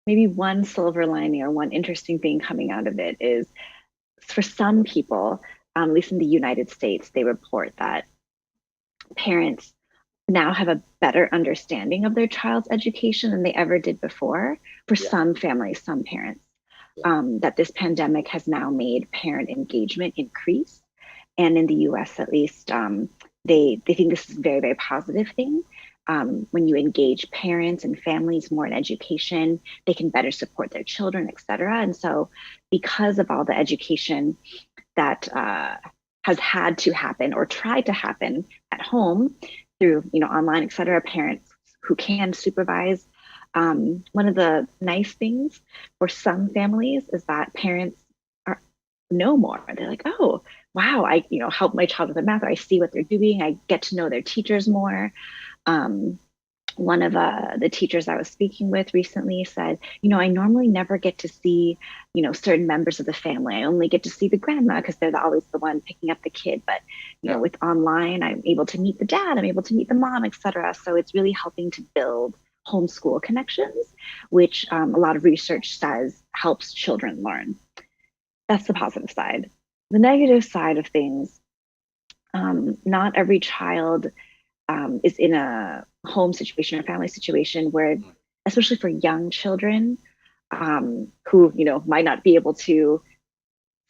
maybe one silver lining or one interesting thing coming out of it is, for some people, at least in the United States, they report that parents now have a better understanding of their child's education than they ever did before. For Yeah. some families, some parents, that this pandemic has now made parent engagement increase. And in the US, at least, they think this is a very, very positive thing. When you engage parents and families more in education, they can better support their children, et cetera. And so, because of all the education that has had to happen or tried to happen at home through, online, et cetera, parents who can supervise. One of the nice things for some families is that parents know more. They're like, oh, wow, I help my child with the math, or I see what they're doing. I get to know their teachers more. One of the teachers I was speaking with recently said, I normally never get to see, certain members of the family. I only get to see the grandma because they're always the one picking up the kid. But, with online, I'm able to meet the dad, I'm able to meet the mom, et cetera. So it's really helping to build homeschool connections, which a lot of research says helps children learn. That's the positive side. The negative side of things, not every child is in a home situation or family situation where, especially for young children, who might not be able to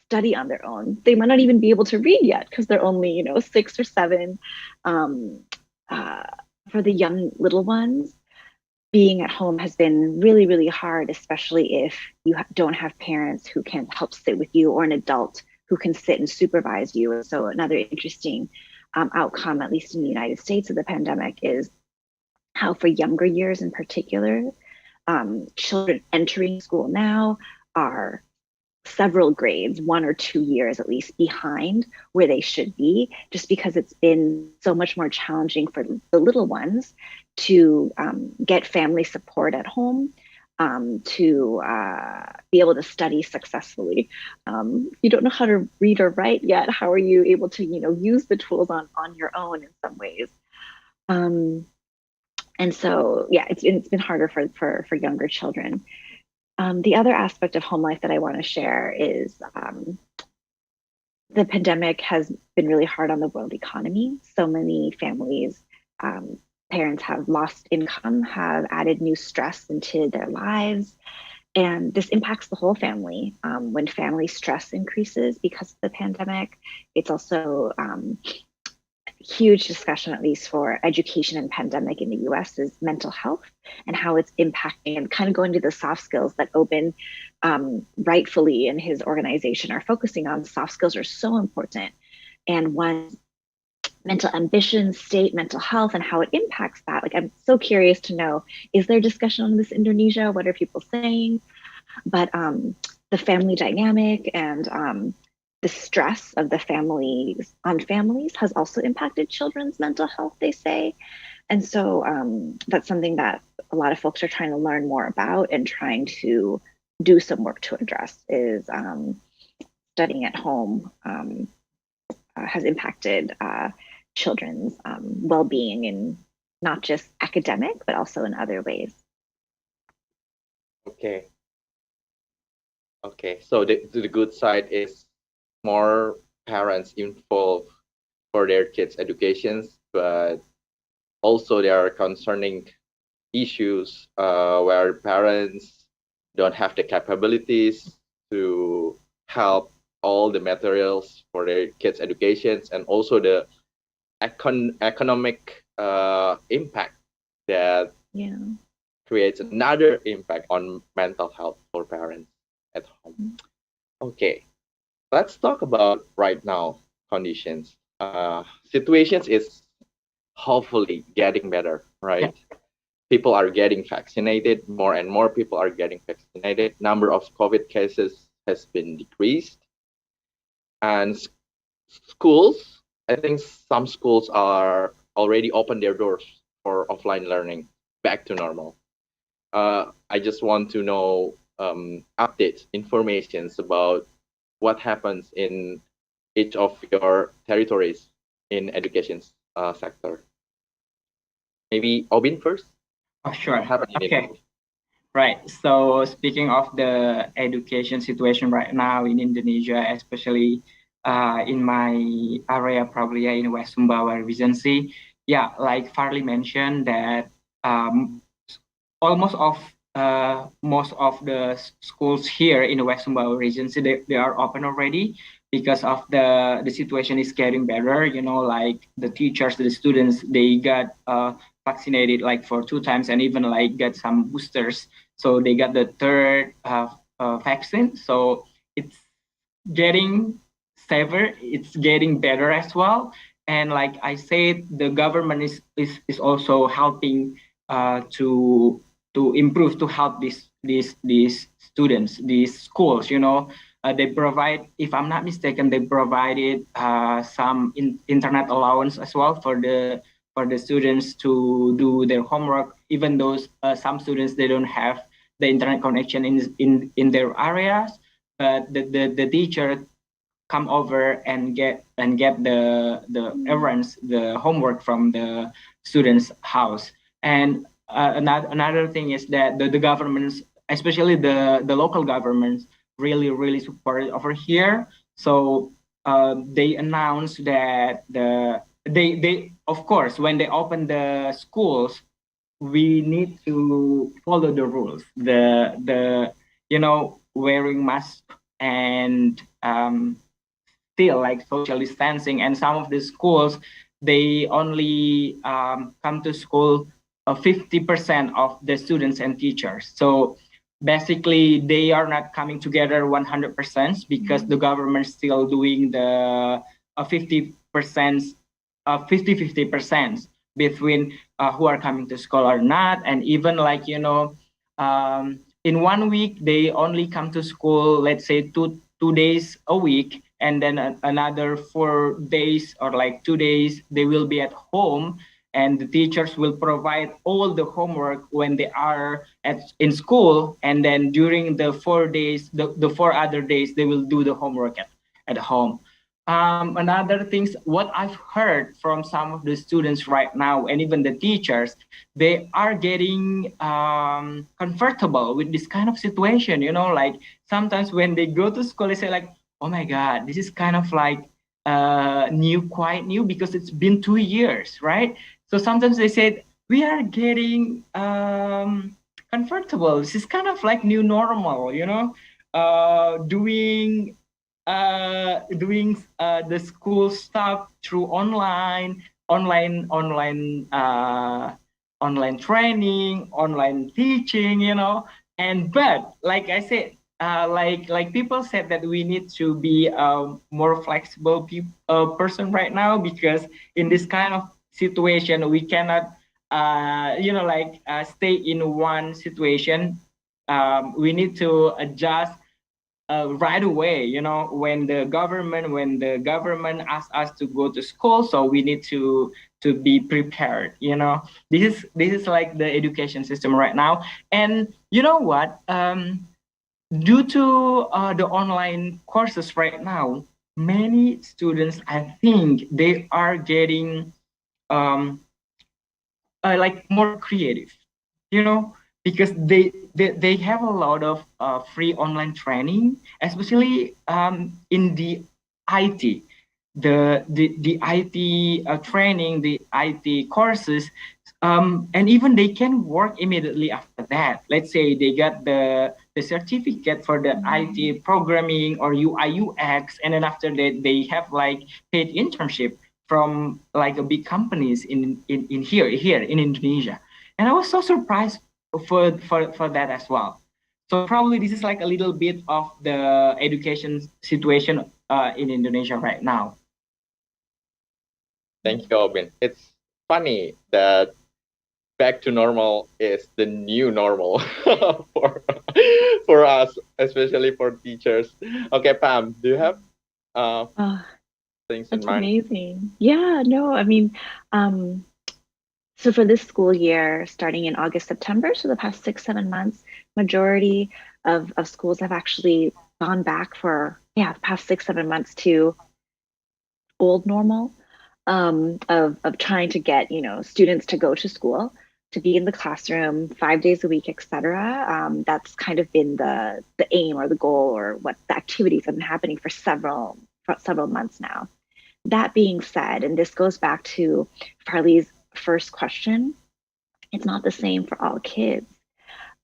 study on their own, they might not even be able to read yet because they're only 6 or 7. For the young little ones, being at home has been really, really hard, especially if you don't have parents who can help sit with you, or an adult who can sit and supervise you. So another interesting outcome, at least in the United States, of the pandemic is how, for younger years in particular, children entering school now are several grades, 1 or 2 years at least, behind where they should be, just because it's been so much more challenging for the little ones to get family support at home, to be able to study successfully. You don't know how to read or write yet. How are you able to, use the tools on your own in some ways? And so, yeah, it's been harder for younger children. The other aspect of home life that I want to share is the pandemic has been really hard on the world economy. So many families, parents have lost income, have added new stress into their lives. And this impacts the whole family. When family stress increases because of the pandemic, it's also huge discussion, at least for education and pandemic in the US, is mental health and how it's impacting, and kind of going to the soft skills that Oben rightfully in his organization are focusing on. Soft skills are so important. And one, mental ambition, state, mental health, and how it impacts that. Like, I'm so curious to know, is there discussion on this in Indonesia? What are people saying? But the family dynamic and the stress of the families on families has also impacted children's mental health, they say. And so that's something that a lot of folks are trying to learn more about and trying to do some work to address, is studying at home has impacted children's well-being in not just academic, but also in other ways. Okay. Okay. So the good side is more parents involved for their kids' educations, but also there are concerning issues where parents don't have the capabilities to help all the materials for their kids' educations, and also the economic impact that creates another impact on mental health for parents at home. Okay, let's talk about right now conditions. Situations is hopefully getting better, right? Yeah. People are getting vaccinated. More and more people are getting vaccinated. Number of COVID cases has been decreased. And schools, I think some schools are already opened their doors for offline learning back to normal. I just want to know updates, informations about what happens in each of your territories in education sector. Maybe Obin first. Oh, sure. Have an Okay. initiative. Right. So speaking of the education situation right now in Indonesia, especially in my area, probably in West Sumbawa Regency, yeah, like Farley mentioned that um, almost of most of the schools here in the West Sumbawa Regency they are open already because of the situation is getting better. You know, like the teachers, the students, they got vaccinated like for 2 times and even like get some boosters. So they got the third vaccine. So it's getting safer. It's getting better as well. And like I said, the government is also helping to improve to help these students, these schools. You know, they provide, if I'm not mistaken, they provided some internet allowance as well for the students to do their homework, even though some students they don't have the internet connection in their areas, but the teacher come over and get the errands, the homework from the students' house. And another thing is that the governments, especially the local governments, really support it over here. So they announced that they of course when they open the schools, we need to follow the rules. The you know, wearing mask and still like social distancing. And some of the schools they only come to school 50% of the students and teachers. So basically they are not coming together 100% because the government still doing the 50% 50% between who are coming to school or not. And even like, you know, in 1 week they only come to school, let's say two days a week, and then another 4 days or like 2 days they will be at home, and the teachers will provide all the homework when they are in school, and then during the 4 days, the 4 other days they will do the homework at home. Another things, what I've heard from some of the students right now, and even the teachers, they are getting comfortable with this kind of situation. You know, like sometimes when they go to school, they say like, "Oh my God, this is kind of like new, quite new because it's been 2 years, right?" So sometimes they said we are getting comfortable. This is kind of like new normal, you know, doing the school stuff through online training, online teaching, you know. And but like I said, like people said that we need to be a more flexible person right now, because in this kind of situation we cannot you know, like stay in one situation. We need to adjust right away, you know, when the government asks us to go to school, so we need to be prepared, you know. This is like the education system right now. And you know what, due to the online courses right now, many students, I think they are getting um, like more creative, you know, because they have a lot of free online training, especially in the IT, the IT training, the IT courses, and even they can work immediately after that. Let's say they got the certificate for the IT programming or UI UX, and then after that they have like paid internship from like a big companies in here in Indonesia. And I was so surprised for that as well. So probably this is like a little bit of the education situation in Indonesia right now. Thank you, Obin. It's funny that back to normal is the new normal for for us, especially for teachers. Okay, Pam, do you have uh, Oh, things in that's mind? amazing. Yeah, no, I mean, um, so for this school year, starting in August, September, so the past 6, 7 months, majority of schools have actually gone back for, yeah, the past 6, 7 months to old normal of trying to get students to go to school, to be in the classroom 5 days a week, etc. That's kind of been the aim or the goal, or what the activities have been happening for several months now. That being said, and this goes back to Farley's first question, it's not the same for all kids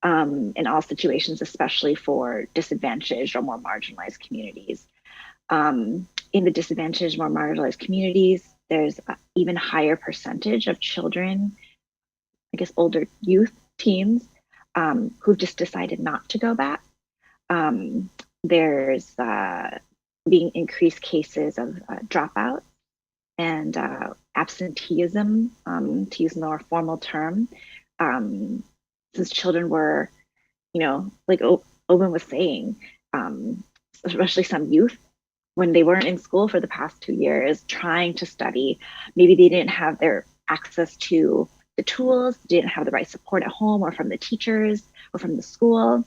in all situations, especially for disadvantaged or more marginalized communities. In the disadvantaged, more marginalized communities, there's an even higher percentage of children, I guess older youth, teens, who've just decided not to go back. There's being increased cases of dropout and absenteeism, to use a more formal term, since children were, like Owen was saying, especially some youth, when they weren't in school for the past 2 years trying to study, maybe they didn't have their access to the tools, didn't have the right support at home or from the teachers or from the school.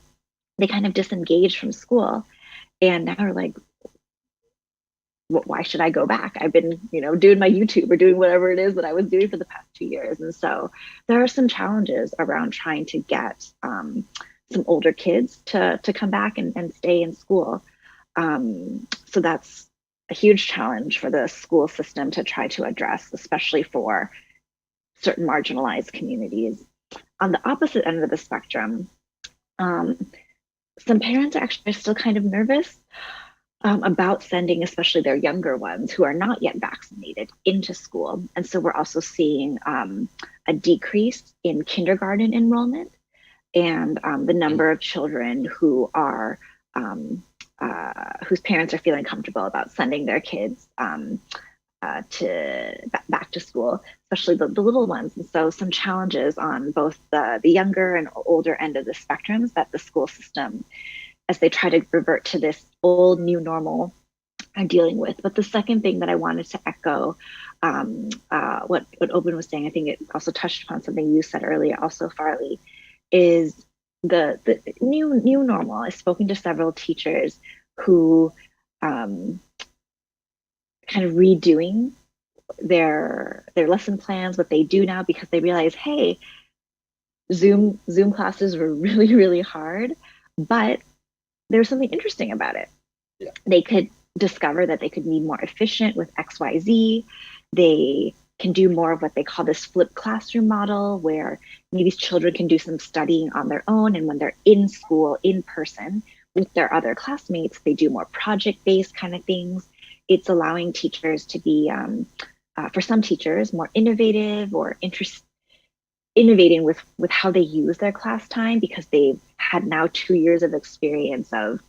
They kind of disengaged from school. And now they're like, why should I go back? I've been, doing my YouTube or doing whatever it is that I was doing for the past 2 years. And so there are some challenges around trying to get some older kids to come back and stay in school. So that's a huge challenge for the school system to try to address, especially for certain marginalized communities. On the opposite end of the spectrum, some parents are actually still kind of nervous about sending, especially their younger ones who are not yet vaccinated, into school. And so we're also seeing a decrease in kindergarten enrollment, and the number of children who are whose parents are feeling comfortable about sending their kids back to school, especially the little ones. And so some challenges on both the younger and older end of the spectrums that the school system, as they try to revert to this old new normal, are dealing with. But the second thing that I wanted to echo, what Owen was saying, I think it also touched upon something you said earlier, also Farley, is the new normal. I've spoken to several teachers who kind of redoing their lesson plans, what they do now, because they realize, hey, Zoom classes were really, really hard, but there's something interesting about it. Yeah. They could discover that they could be more efficient with XYZ. They can do more of what they call this flipped classroom model, where maybe children can do some studying on their own, and when they're in school in person with their other classmates, they do more project-based kind of things. It's allowing teachers to be, for some teachers, more innovative or innovating with how they use their class time, because they've had now 2 years of experience of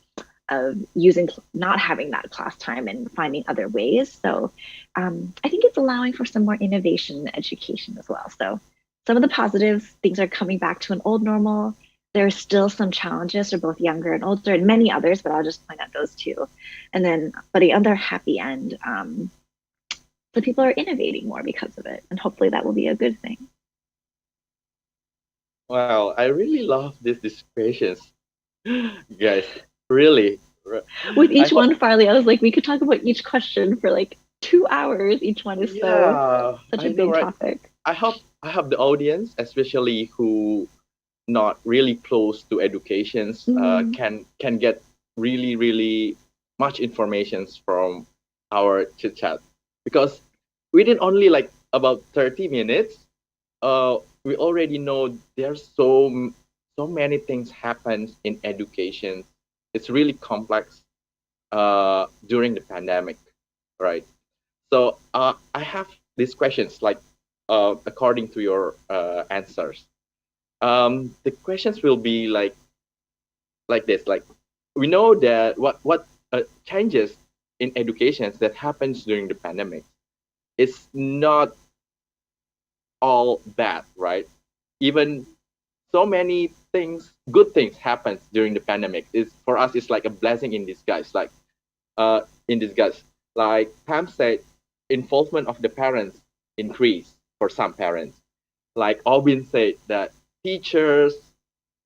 using, not having that class time and finding other ways. So I think it's allowing for some more innovation in education as well. So some of the positives, things are coming back to an old normal. There are still some challenges for both younger and older, and many others, but I'll just point out those two. And then, but the other happy end, the people are innovating more because of it, and hopefully that will be a good thing. Wow, I really love these questions, guys. Really. With each I one, Farley, I was like, we could talk about each question for like 2 hours. Each one is such a I know, big right? topic. I hope the audience, especially who not really close to educations, can get really much information from our chit chat, because within only like about 30 minutes, we already know there's so many things happen in education. It's really complex during the pandemic, right? So I have these questions, like according to your answers. The questions will be like this. Like, we know that what changes in education that happens during the pandemic is not all bad, right? Even so many things, good things happen during the pandemic. It's, for us, it's like a blessing in disguise. Like in disguise, like Pam said, involvement of the parents increased for some parents. Like Albin said, that teachers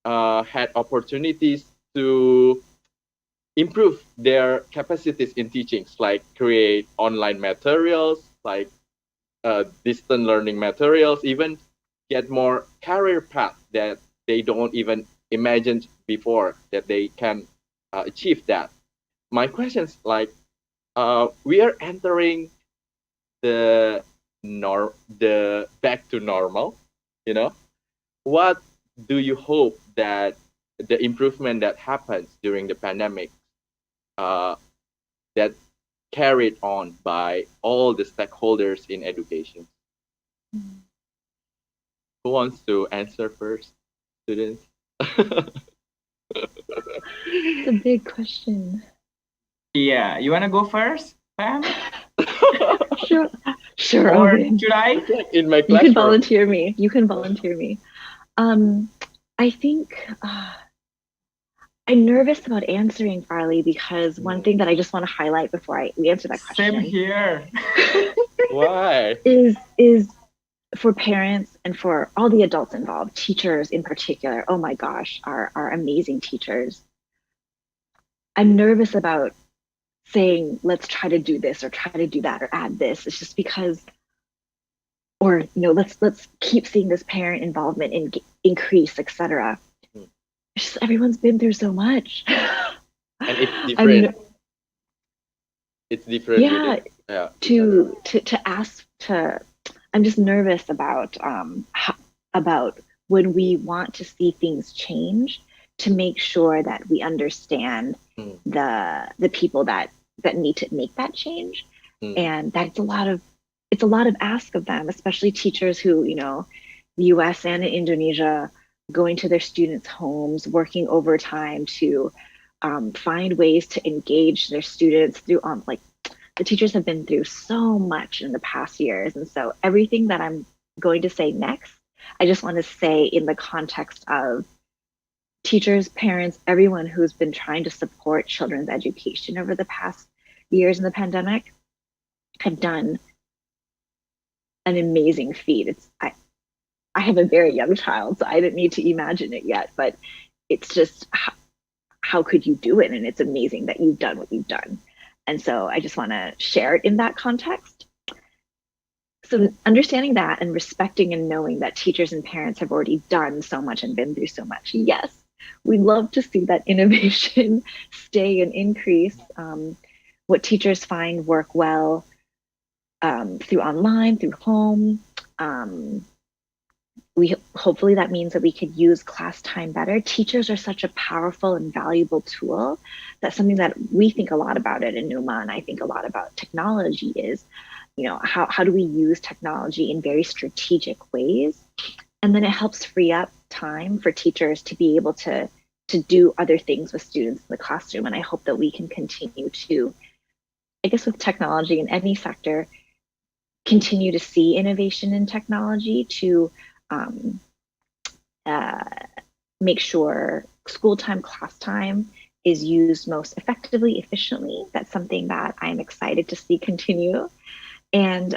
had opportunities to improve their capacities in teachings, like create online materials, like distant learning materials, even get more career path that they don't even imagine before that they can achieve that. My question's like, we are entering the the back to normal, you know. What do you hope that the improvement that happens during the pandemic, uh, that carried on by all the stakeholders in education? Who wants to answer first, students? It's a big question. Yeah, you wanna go first, Pam? Sure, sure, Or Owen. should I? It's like in my You can classroom. volunteer me. You can volunteer me. I think I'm nervous about answering, Farley, because one thing that I just want to highlight before we answer that question. Same here. Why? is for parents and for all the adults involved, teachers in particular. Oh my gosh, our amazing teachers. I'm nervous about saying, let's try to do this or try to do that or add this. It's just because, or let's keep seeing this parent involvement increase, etc. It's just everyone's been through so much. And it's different. It's different. Yeah. Yeah. To ask to, I'm just nervous about about when we want to see things change, to make sure that we understand the people that need to make that change, and that's it's a lot of ask of them, especially teachers who, the US and in Indonesia, going to their students' homes, working overtime to find ways to engage their students through like the teachers have been through so much in the past years. And so everything that I'm going to say next, I just want to say in the context of teachers, parents, everyone who's been trying to support children's education over the past years in the pandemic have done an amazing feat. I have a very young child, so I didn't need to imagine it yet, but it's just how could you do it? And it's amazing that you've done what you've done. And so I just want to share it in that context. So understanding that and respecting and knowing that teachers and parents have already done so much and been through so much. Yes, we'd love to see that innovation stay and increase. What teachers find work well through online, through home. Hopefully that means that we could use class time better. Teachers are such a powerful and valuable tool. That's something that we think a lot about at Enuma, and I think a lot about technology is, how do we use technology in very strategic ways? And then it helps free up time for teachers to be able to do other things with students in the classroom. And I hope that we can continue to, I guess with technology in any sector, continue to see innovation in technology to make sure school time, class time is used most effectively, efficiently. That's something that I'm excited to see continue. And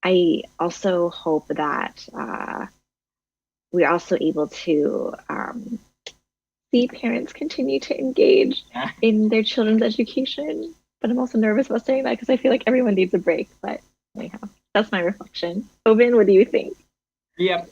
I also hope that we're also able to see parents continue to engage in their children's education. But I'm also nervous about saying that because I feel like everyone needs a break. But anyhow, that's my reflection. Owen, what do you think? Yep.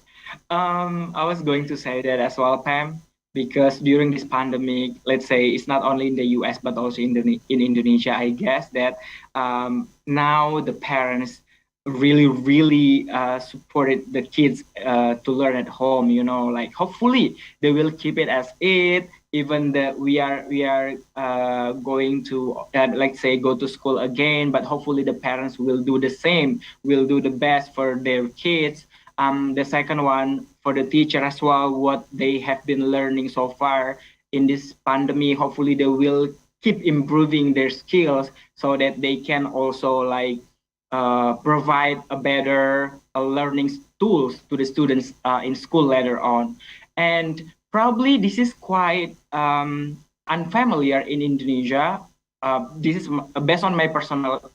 I was going to say that as well, Pam, because during this pandemic, let's say it's not only in the US but also in Indonesia, I guess that now the parents really supported the kids to learn at home. Like hopefully they will keep it as it. Even that we are going to let's say go to school again, but hopefully the parents will do the same, will do the best for their kids. The second one for the teacher as well, what they have been learning so far in this pandemic, hopefully they will keep improving their skills so that they can also provide a better learning tools to the students in school later on. And probably this is quite unfamiliar in Indonesia. This is based on my personal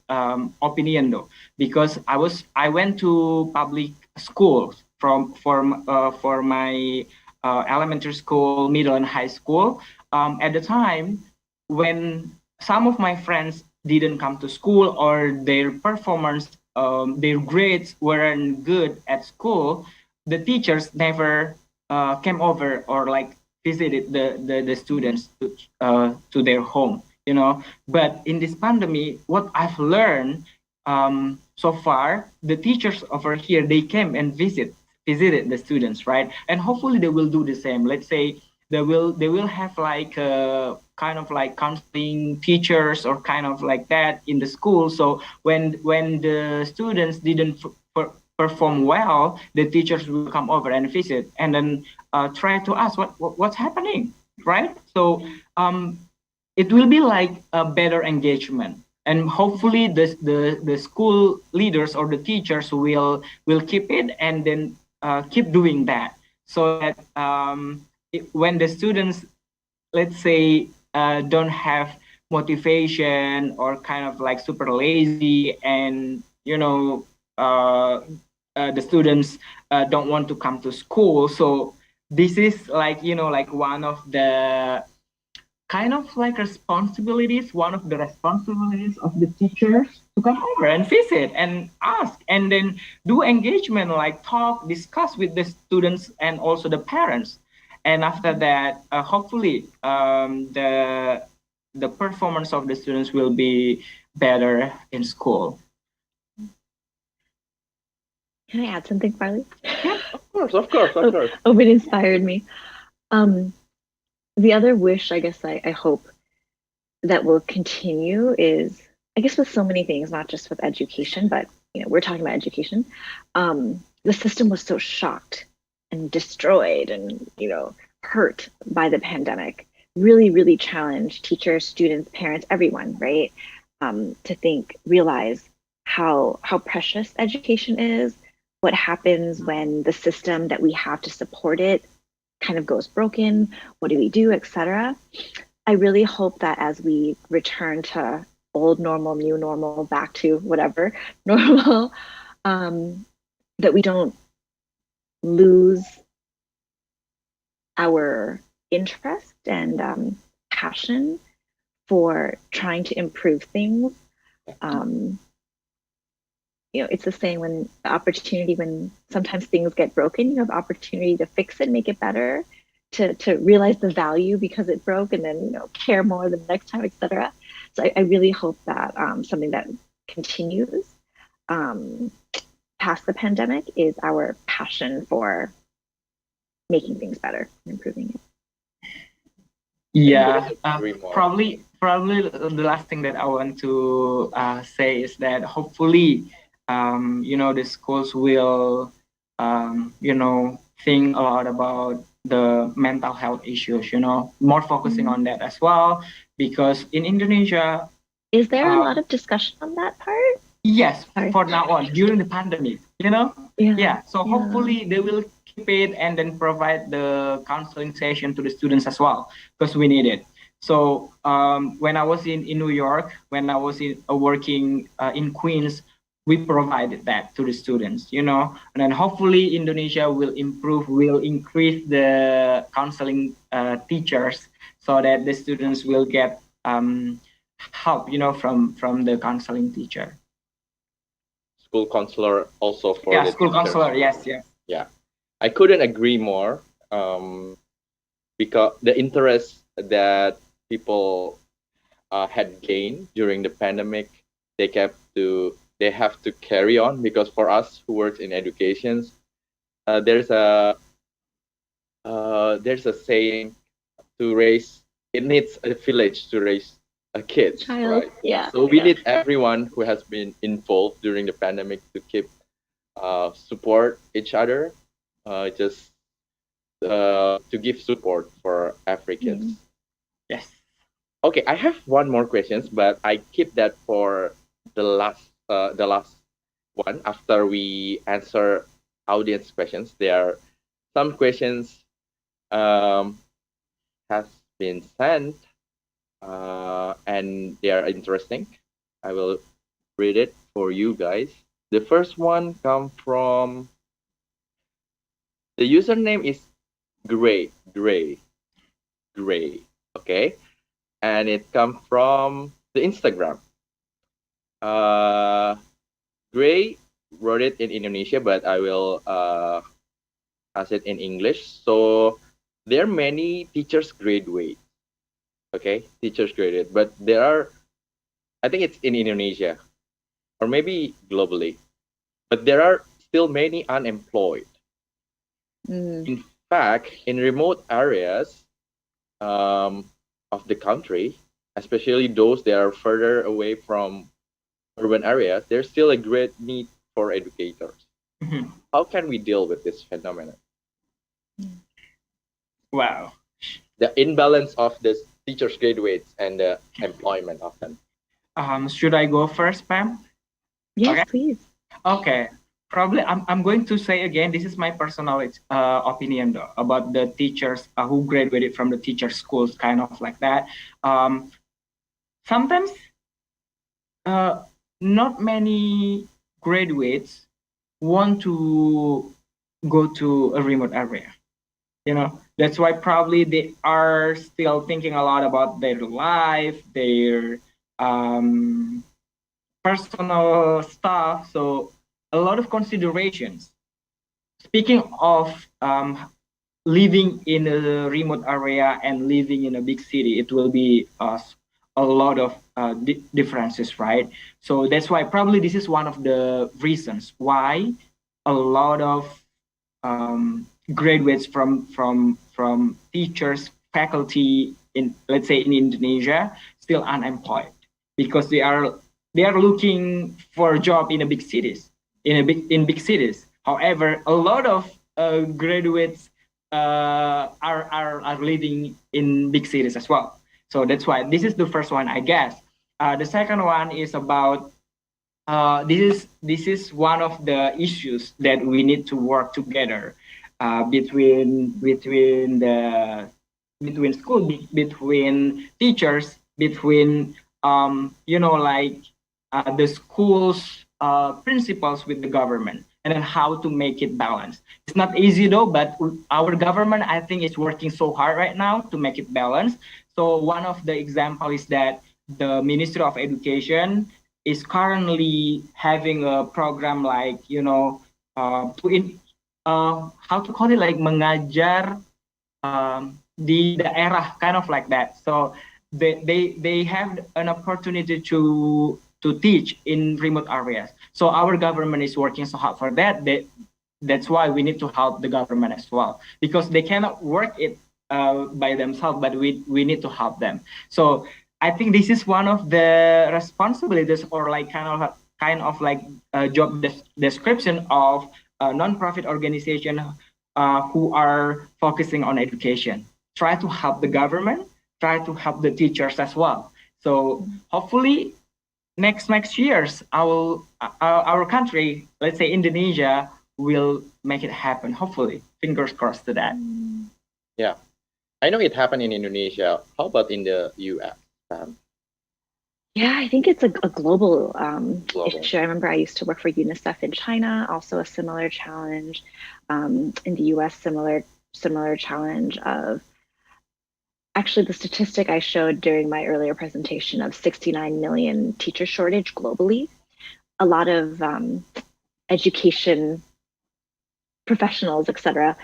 opinion though, because I went to public schools for my elementary school, middle and high school. At the time, when some of my friends didn't come to school or their performance, their grades weren't good at school, the teachers never came over or like visited the students to their home, you know. But in this pandemic, what I've learned so far, the teachers over here, they came and visited the students, right? And hopefully they will do the same. Let's say they will have like a kind of like counseling teachers or kind of like that in the school. So when the students didn't perform well, the teachers will come over and visit and then try to ask what's happening, right? So it will be like a better engagement, and hopefully the school leaders or the teachers will keep it and then keep doing that, so that when the students, let's say, don't have motivation or kind of like super lazy, and uh, the students don't want to come to school. So this is like like one of the kind of like responsibilities, one of the responsibilities of the teachers to come over and visit and ask and then do engagement, like talk, discuss with the students and also the parents. And after that, hopefully, the performance of the students will be better in school. Can I add something, Farley? Of course. Oh, it inspired me. Um, the other wish, I guess, I hope that will continue is, I guess, with so many things, not just with education, but we're talking about education. The system was so shocked and destroyed and hurt by the pandemic. Really, really challenged teachers, students, parents, everyone, right? To realize how precious education is, what happens when the system that we have to support it kind of goes broken, what do we do, etc. I really hope that as we return to old normal, new normal, back to whatever normal, that we don't lose our interest and passion for trying to improve things. It's the same when sometimes things get broken, you have opportunity to fix it, make it better, to realize the value because it broke, and then care more the next time, etc. So I really hope that something that continues past the pandemic is our passion for making things better and improving it. Yeah, probably the last thing that I want to say is that hopefully, the schools will, think a lot about the mental health issues, more focusing on that as well, because in Indonesia. Is there a lot of discussion on that part? Yes, for now on, during the pandemic, Yeah. So hopefully they will keep it and then provide the counseling session to the students as well, because we need it. So when I was in New York, when I was working in Queens, we provided that to the students, and then hopefully Indonesia will increase the counseling teachers, so that the students will get help, from the counseling teacher. School counselor also for the school teachers. Counselor, yes. Yeah, I couldn't agree more, because the interest that people had gained during the pandemic, they have to carry on, because for us who work in education, there's a saying, it needs a village to raise a kid, child, right? Yeah. So we need everyone who has been involved during the pandemic to keep support each other, just to give support for Africans. Yes. Okay, I have one more questions, but I keep that for the last one after we answer audience questions. There are some questions has been sent, and they are interesting. I will read it for you guys. The first one come from, the username is Gray. Okay, and it comes from the Instagram. Gray wrote it in Indonesia, but I will ask it in English. So there are many teachers graduate. Okay, teachers graduate, but there are, I think it's in Indonesia or maybe globally, but there are still many unemployed. Mm. In fact, in remote areas of the country, especially those that are further away from urban areas, there's still a great need for educators. Mhm. How can we deal with this phenomenon? Wow. The imbalance of the teachers graduates and the employment of them. Should I go first, Pam? Yes, Okay. please. Okay. Probably I'm going to say again, this is my personal opinion though, about the teachers who graduated from the teacher schools, kind of like that. Sometimes not many graduates want to go to a remote area. That's why probably they are still thinking a lot about their life, their personal stuff. So a lot of considerations. Speaking of living in a remote area and living in a big city, it will be a lot of differences, right? So that's why probably this is one of the reasons why a lot of graduates from teachers, faculty in, let's say, in Indonesia still unemployed, because they are looking for a job in a big cities, in big cities. However, a lot of graduates are living in big cities as well. So that's why this is the first one, I guess. The second one is about this is one of the issues that we need to work together between school, between teachers, between like the schools principals with the government, and then how to make it balanced. It's not easy though, but our government, I think, is working so hard right now to make it balanced. So one of the example is that the Ministry of Education is currently having a program like how to call it, like mengajar di daerah, kind of like that. So they have an opportunity to teach in remote areas. So our government is working so hard for that. That's why we need to help the government as well, because they cannot work it by themselves, but we need to help them. So I think this is one of the responsibilities, or like kind of like a job description of a non-profit organization who are focusing on education. Try to help the government, try to help the teachers as well. So hopefully next years our country, let's say Indonesia, will make it happen. Hopefully, fingers crossed to that. Yeah, I know it happened in Indonesia. How about in the US? Yeah, I think it's a global Global. issue. I remember I used to work for UNICEF in China, also a similar challenge. In the US, similar challenge of, actually, the statistic I showed during my earlier presentation of 69 million teacher shortage globally. A lot of education professionals, etc.,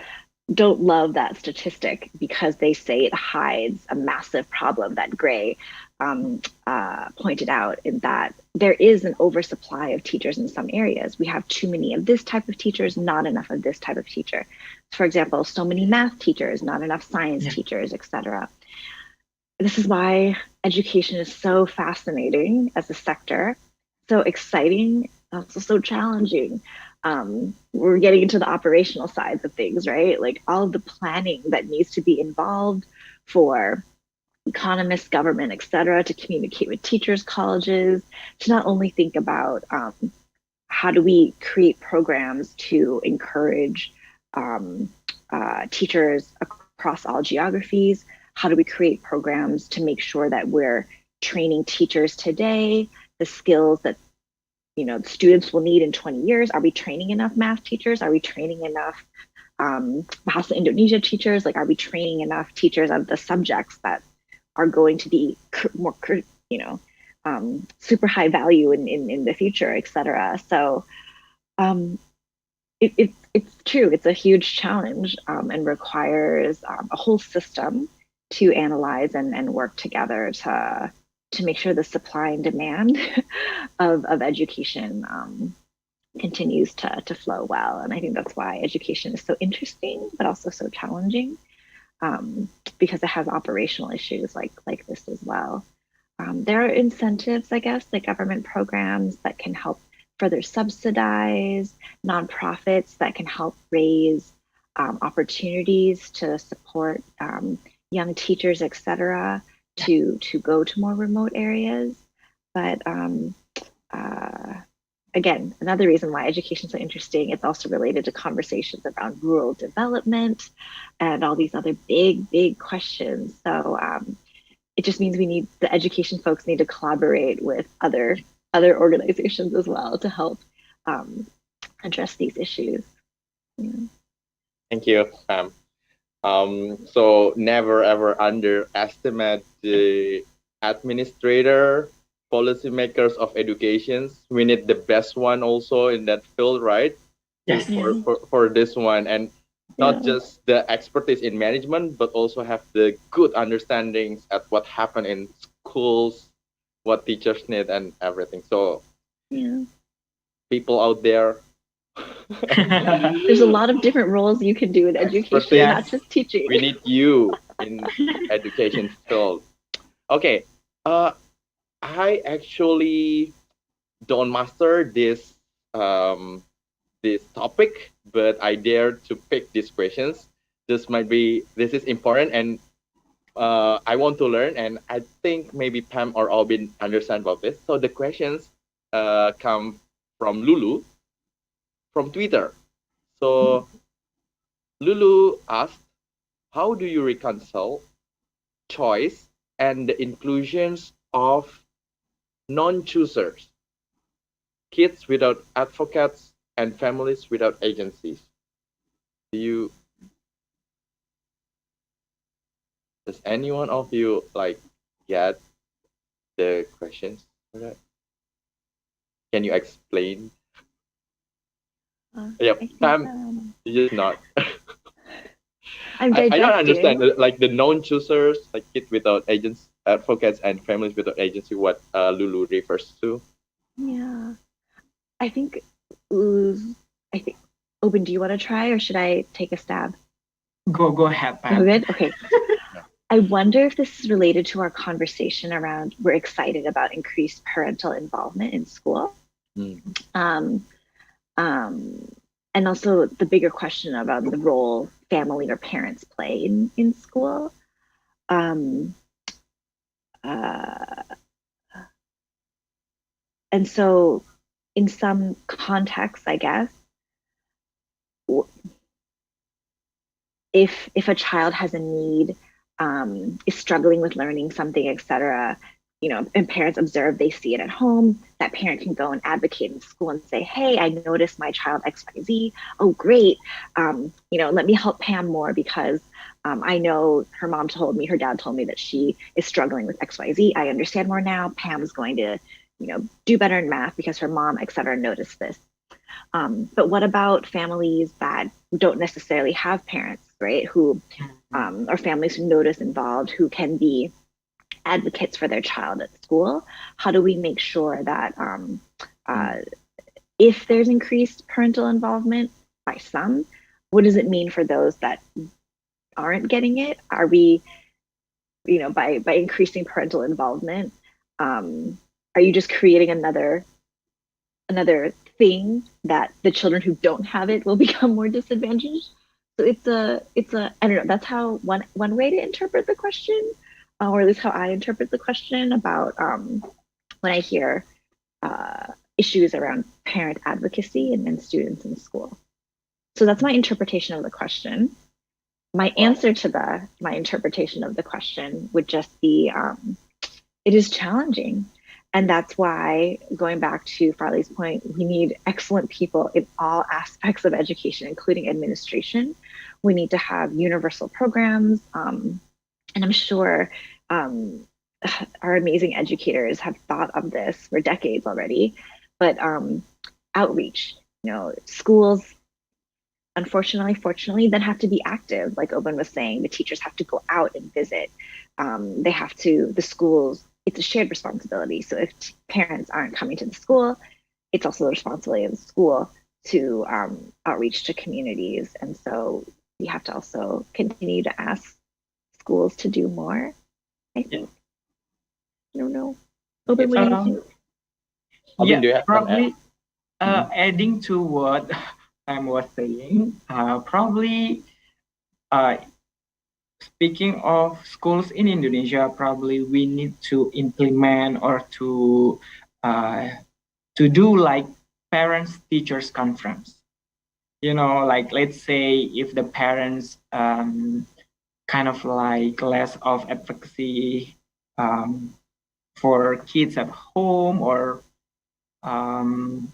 don't love that statistic because they say it hides a massive problem that Gray pointed out, in that there is an oversupply of teachers in some areas. We have too many of this type of teachers, not enough of this type of teacher. For example, so many math teachers, not enough science teachers, etc. This is why education is so fascinating as a sector, so exciting, also so challenging. We're getting into the operational sides of things, right? Like all of the planning that needs to be involved for economists, government, etc., to communicate with teachers, colleges, to not only think about how do we create programs to encourage teachers across all geographies, how do we create programs to make sure that we're training teachers today, the skills that the students will need in 20 years. Are we training enough math teachers? Are we training enough Bahasa Indonesia teachers? Like, are we training enough teachers of the subjects that are going to be more, super high value in the future, etc. So it's true. It's a huge challenge and requires a whole system to analyze and work together to make sure the supply and demand of education continues to flow well. And I think that's why education is so interesting, but also so challenging, because it has operational issues like this as well. There are incentives, I guess, like government programs that can help further subsidize, nonprofits that can help raise opportunities to support young teachers, et cetera, to go to more remote areas. But again, another reason why education is so interesting, it's also related to conversations around rural development and all these other big questions. So it just means the education folks need to collaborate with other organizations as well to help address these issues. Yeah. Thank you, Pam. So never ever underestimate the administrator, policymakers of education. We need the best one also in that field, right? Yes. For this one, and not just the expertise in management, but also have the good understandings at what happened in schools, what teachers need, and everything. So people out there, there's a lot of different roles you can do in education, not just teaching. We need you in education field. Okay, I actually don't master this this topic, but I dare to pick these questions. This is important, and I want to learn, and I think maybe Pam or Albin understand about this. So the questions come from Lulu from Twitter. So Lulu asked, how do you reconcile choice and the inclusions of non-choosers, kids without advocates, and families without agencies? Does any one of you get the questions for that? Can you explain? Pam, you just not. I don't understand the non-choosers, like kids without agents, advocates, and families without agency. What Lulu refers to? Yeah, I think. Open, do you want to try, or should I take a stab? Go ahead, Pam. Oh, good. Okay. I wonder if this is related to our conversation around we're excited about increased parental involvement in school. And also the bigger question about the role family or parents play in school. And so in some contexts, I guess, if a child has a need, is struggling with learning something, etc., and parents observe, they see it at home, that parent can go and advocate in school and say, hey, I noticed my child XYZ. Oh, great. Let me help Pam more because I know her mom told me, her dad told me that she is struggling with XYZ. I understand more now. Pam's going to, do better in math because her mom, etc., noticed this. But what about families that don't necessarily have parents, right? Who, or families who notice involved, who can be advocates for their child at school? How do we make sure that if there's increased parental involvement by some, what does it mean for those that aren't getting it? Are we, by increasing parental involvement, are you just creating another thing that the children who don't have it will become more disadvantaged? So it's a I don't know, that's how one way to interpret the question, or at least how I interpret the question about when I hear issues around parent advocacy and students in school. So that's my interpretation of the question. My answer to my interpretation of the question would just be, it is challenging. And that's why, going back to Farley's point, we need excellent people in all aspects of education, including administration. We need to have universal programs. And I'm sure um, our amazing educators have thought of this for decades already, but outreach, schools, unfortunately, fortunately, then have to be active. Like Oban was saying, the teachers have to go out and visit. They have to, the schools, it's a shared responsibility. So if parents aren't coming to the school, it's also the responsibility of the school to outreach to communities. And so we have to also continue to ask schools to do more, I think. I don't know. Oban, what do you think? Oban, do you have probably adding to what Sam was saying, probably speaking of schools in Indonesia, probably we need to implement or to do like parents teachers conference. Like let's say if the parents kind of like less of advocacy for kids at home or kind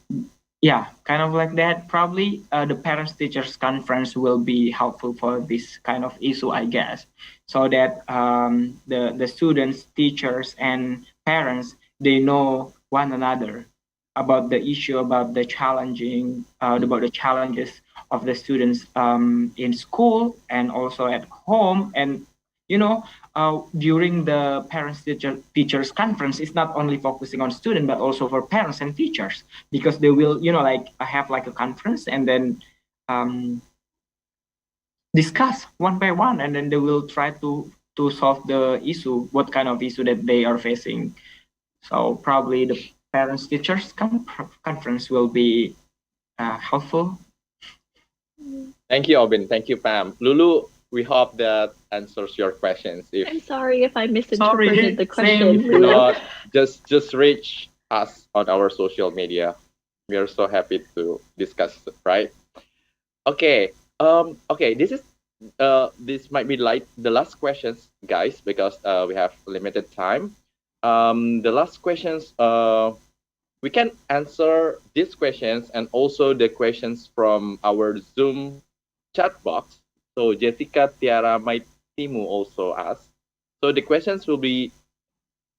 of like that. Probably the parents teachers conference will be helpful for this kind of issue, I guess, so that the students, teachers, and parents, they know one another about the issue, about the about the challenges of the students in school and also at home. And you know during the parents teachers conference, it's not only focusing on student but also for parents and teachers, because they will like have like a conference and then discuss one by one, and then they will try to solve the issue, what kind of issue that they are facing. So probably the parents teachers conference will be helpful. Thank you, Oban. Thank you, Pam. Lulu, we hope that answers your questions. I'm sorry if I misinterpreted the question. Just reach us on our social media. We are so happy to discuss it, right? Okay. Okay. This might be like the last questions, guys, because we have limited time. The last questions. We can answer these questions and also the questions from our Zoom chat box. So Jessica Tiara Maitimu also asked. So the questions will be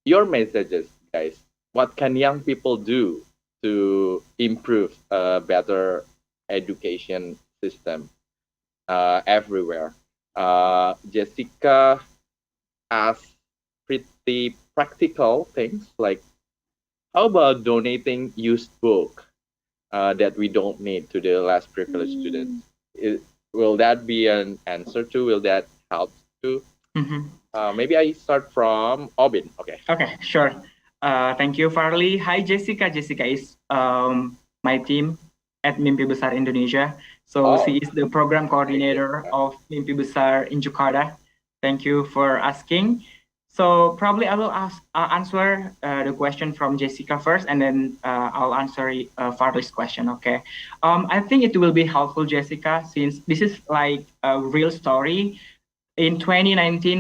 your messages, guys. What can young people do to improve a better education system everywhere? Jessica asked pretty practical things like, how about donating used book that we don't need to the less privileged students? Will that be an answer to? Will that help too? Maybe I start from Oban. Okay. Okay, sure. Thank you, Farley. Hi, Jessica. Jessica is my team at Mimpi Besar Indonesia. So she is the program coordinator of Mimpi Besar in Jakarta. Thank you for asking. So probably I will answer the question from Jessica first, and then I'll answer Farley's question. Okay. I think it will be helpful, Jessica, since this is like a real story. In 2019,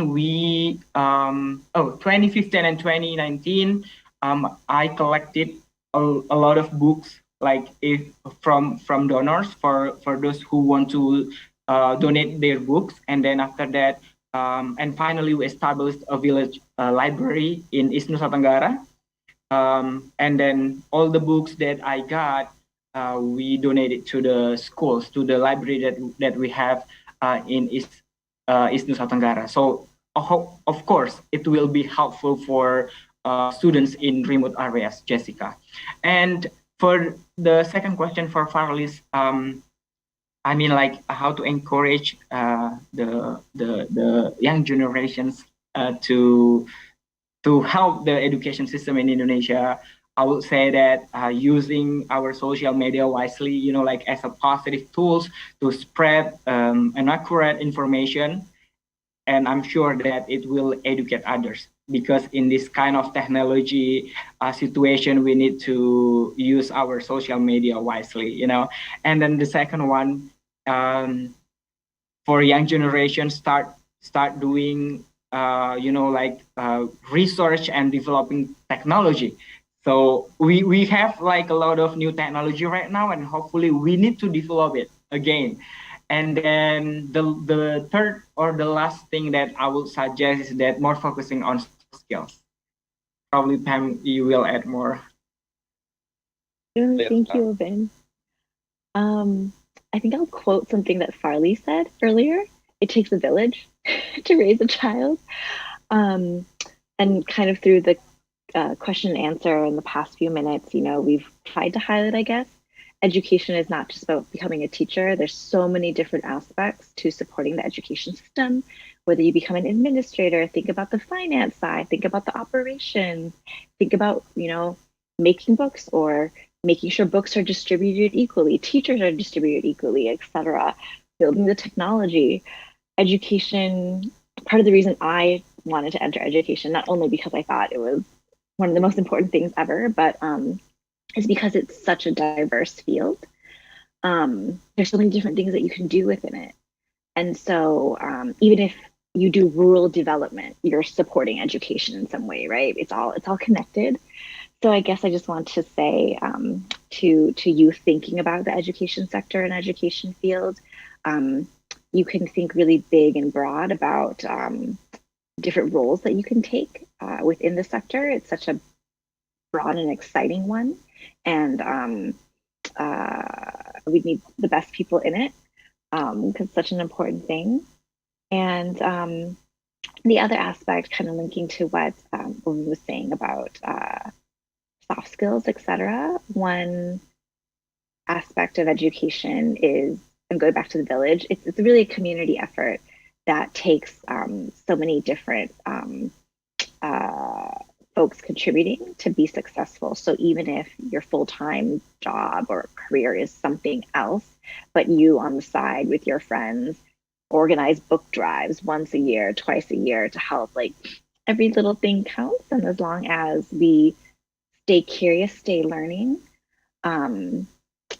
2015 and 2019, I collected a lot of books, like from donors for those who want to donate their books, and then after that. And finally, we established a village library in East Nusa Tenggara. And then all the books that I got, we donated to the schools, to the library that we have in East Nusa Tenggara. So, of course, it will be helpful for students in remote areas, Jessica. And for the second question for Farley's, I mean, like how to encourage the young generations to help the education system in Indonesia. I would say that using our social media wisely, like as a positive tools to spread an accurate information, and I'm sure that it will educate others. Because in this kind of technology situation, we need to use our social media wisely, And then the second one. For young generation, start doing research and developing technology. So we have like a lot of new technology right now, and hopefully we need to develop it again. And then the third or the last thing that I would suggest is that more focusing on soft skills. Probably Pam, you will add more. Yes, Thank you, Obin. I think I'll quote something that Farley said earlier. It takes a village to raise a child. Um, and kind of through the question and answer in the past few minutes, we've tried to highlight, I guess, education is not just about becoming a teacher. There's so many different aspects to supporting the education system. Whether you become an administrator, think about the finance side, think about the operations, think about, making books or making sure books are distributed equally, teachers are distributed equally, etc. Building the technology, education. Part of the reason I wanted to enter education, not only because I thought it was one of the most important things ever, but is because it's such a diverse field. There's so many different things that you can do within it. And so even if you do rural development, you're supporting education in some way, right? It's all connected. So I guess I just want to say to you thinking about the education sector and education field, you can think really big and broad about different roles that you can take within the sector. It's such a broad and exciting one, and we need the best people in it because it's such an important thing. And the other aspect, kind of linking to what we was saying about soft skills, etc. One aspect of education is, and going back to the village, it's really a community effort that takes so many different folks contributing to be successful. So even if your full-time job or career is something else, but you on the side with your friends organize book drives once a year, twice a year to help, like every little thing counts. And as long as we stay curious, stay learning,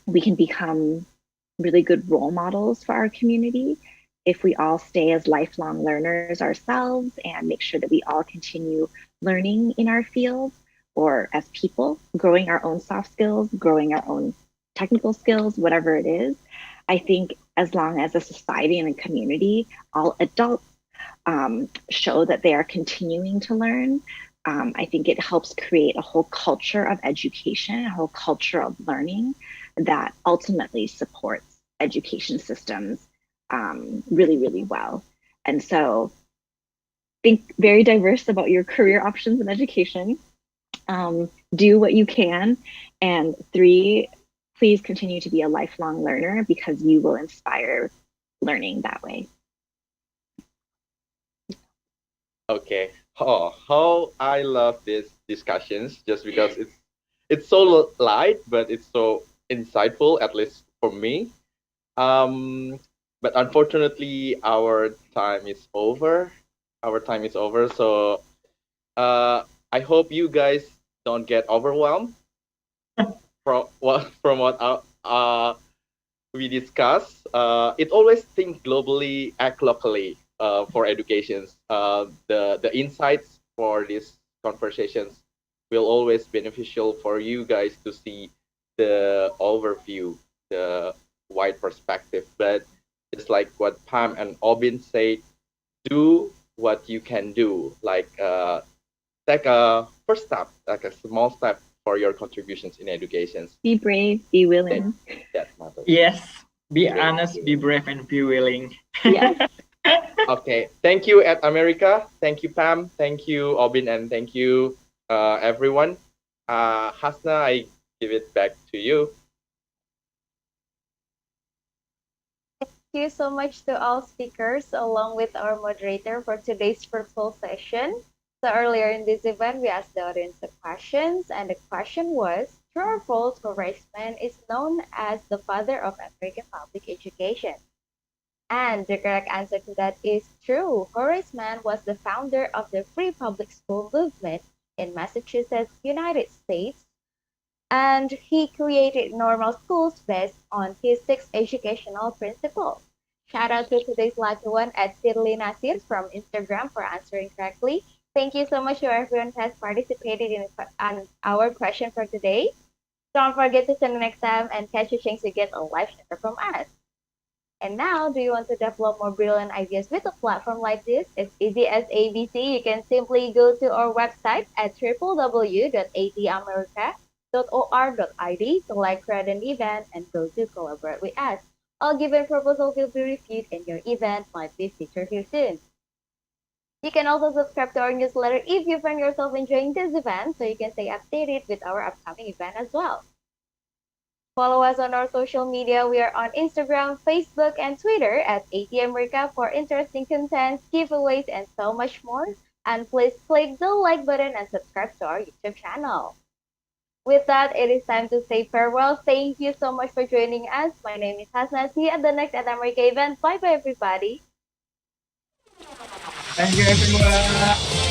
we can become really good role models for our community if we all stay as lifelong learners ourselves and make sure that we all continue learning in our field or as people, growing our own soft skills, growing our own technical skills, whatever it is. I think as long as a society and a community, all adults show that they are continuing to learn, I think it helps create a whole culture of education, a whole culture of learning that ultimately supports education systems really, really well. And so think very diverse about your career options in education. Do what you can. And 3, please continue to be a lifelong learner because you will inspire learning that way. Okay. Oh, how I love these discussions just because it's so light, but it's so insightful, at least for me. But unfortunately, our time is over. Our time is over. So I hope you guys don't get overwhelmed from what we discuss. It always think globally, act locally for educations. The insights for these conversations will always beneficial for you guys to see the overview, the wide perspective. But just like what Pam and Obin said, do what you can do. Like take a first step, like a small step for your contributions in education. Be brave, be willing. That matters. Yes, be honest, be brave, and be willing. Yes. Okay, thank you at America. Thank you, Pam. Thank you, Obin, and thank you, everyone. Hasna, I give it back to you. Thank you so much to all speakers along with our moderator for today's fruitful session. So earlier in this event, we asked the audience the questions, and the question was, true or false, Horace Mann is known as the father of American public education. And the correct answer to that is true. Horace Mann was the founder of the free public school movement in Massachusetts, United States, and he created normal schools based on his 6 educational principles. Shout out to today's lucky one at Sidley Nasir from Instagram for answering correctly. Thank you so much to everyone who has participated on our question for today. Don't forget to tune in next time and catch your chance to get a live letter from us. And now, do you want to develop more brilliant ideas with a platform like this? It's easy as ABC. You can simply go to our website at www.atamerica.or.id, select create an event, and go to collaborate with us. All given proposals will be reviewed and your event might be featured here soon. You can also subscribe to our newsletter if you find yourself enjoying this event so you can stay updated with our upcoming event as well. Follow us on our social media. We are on Instagram, Facebook, and Twitter at ATMerica for interesting content, giveaways, and so much more. And please click the like button and subscribe to our YouTube channel. With that, it is time to say farewell. Thank you so much for joining us. My name is Hasna. See you at the next America event. Bye bye, everybody. Thank you, everyone.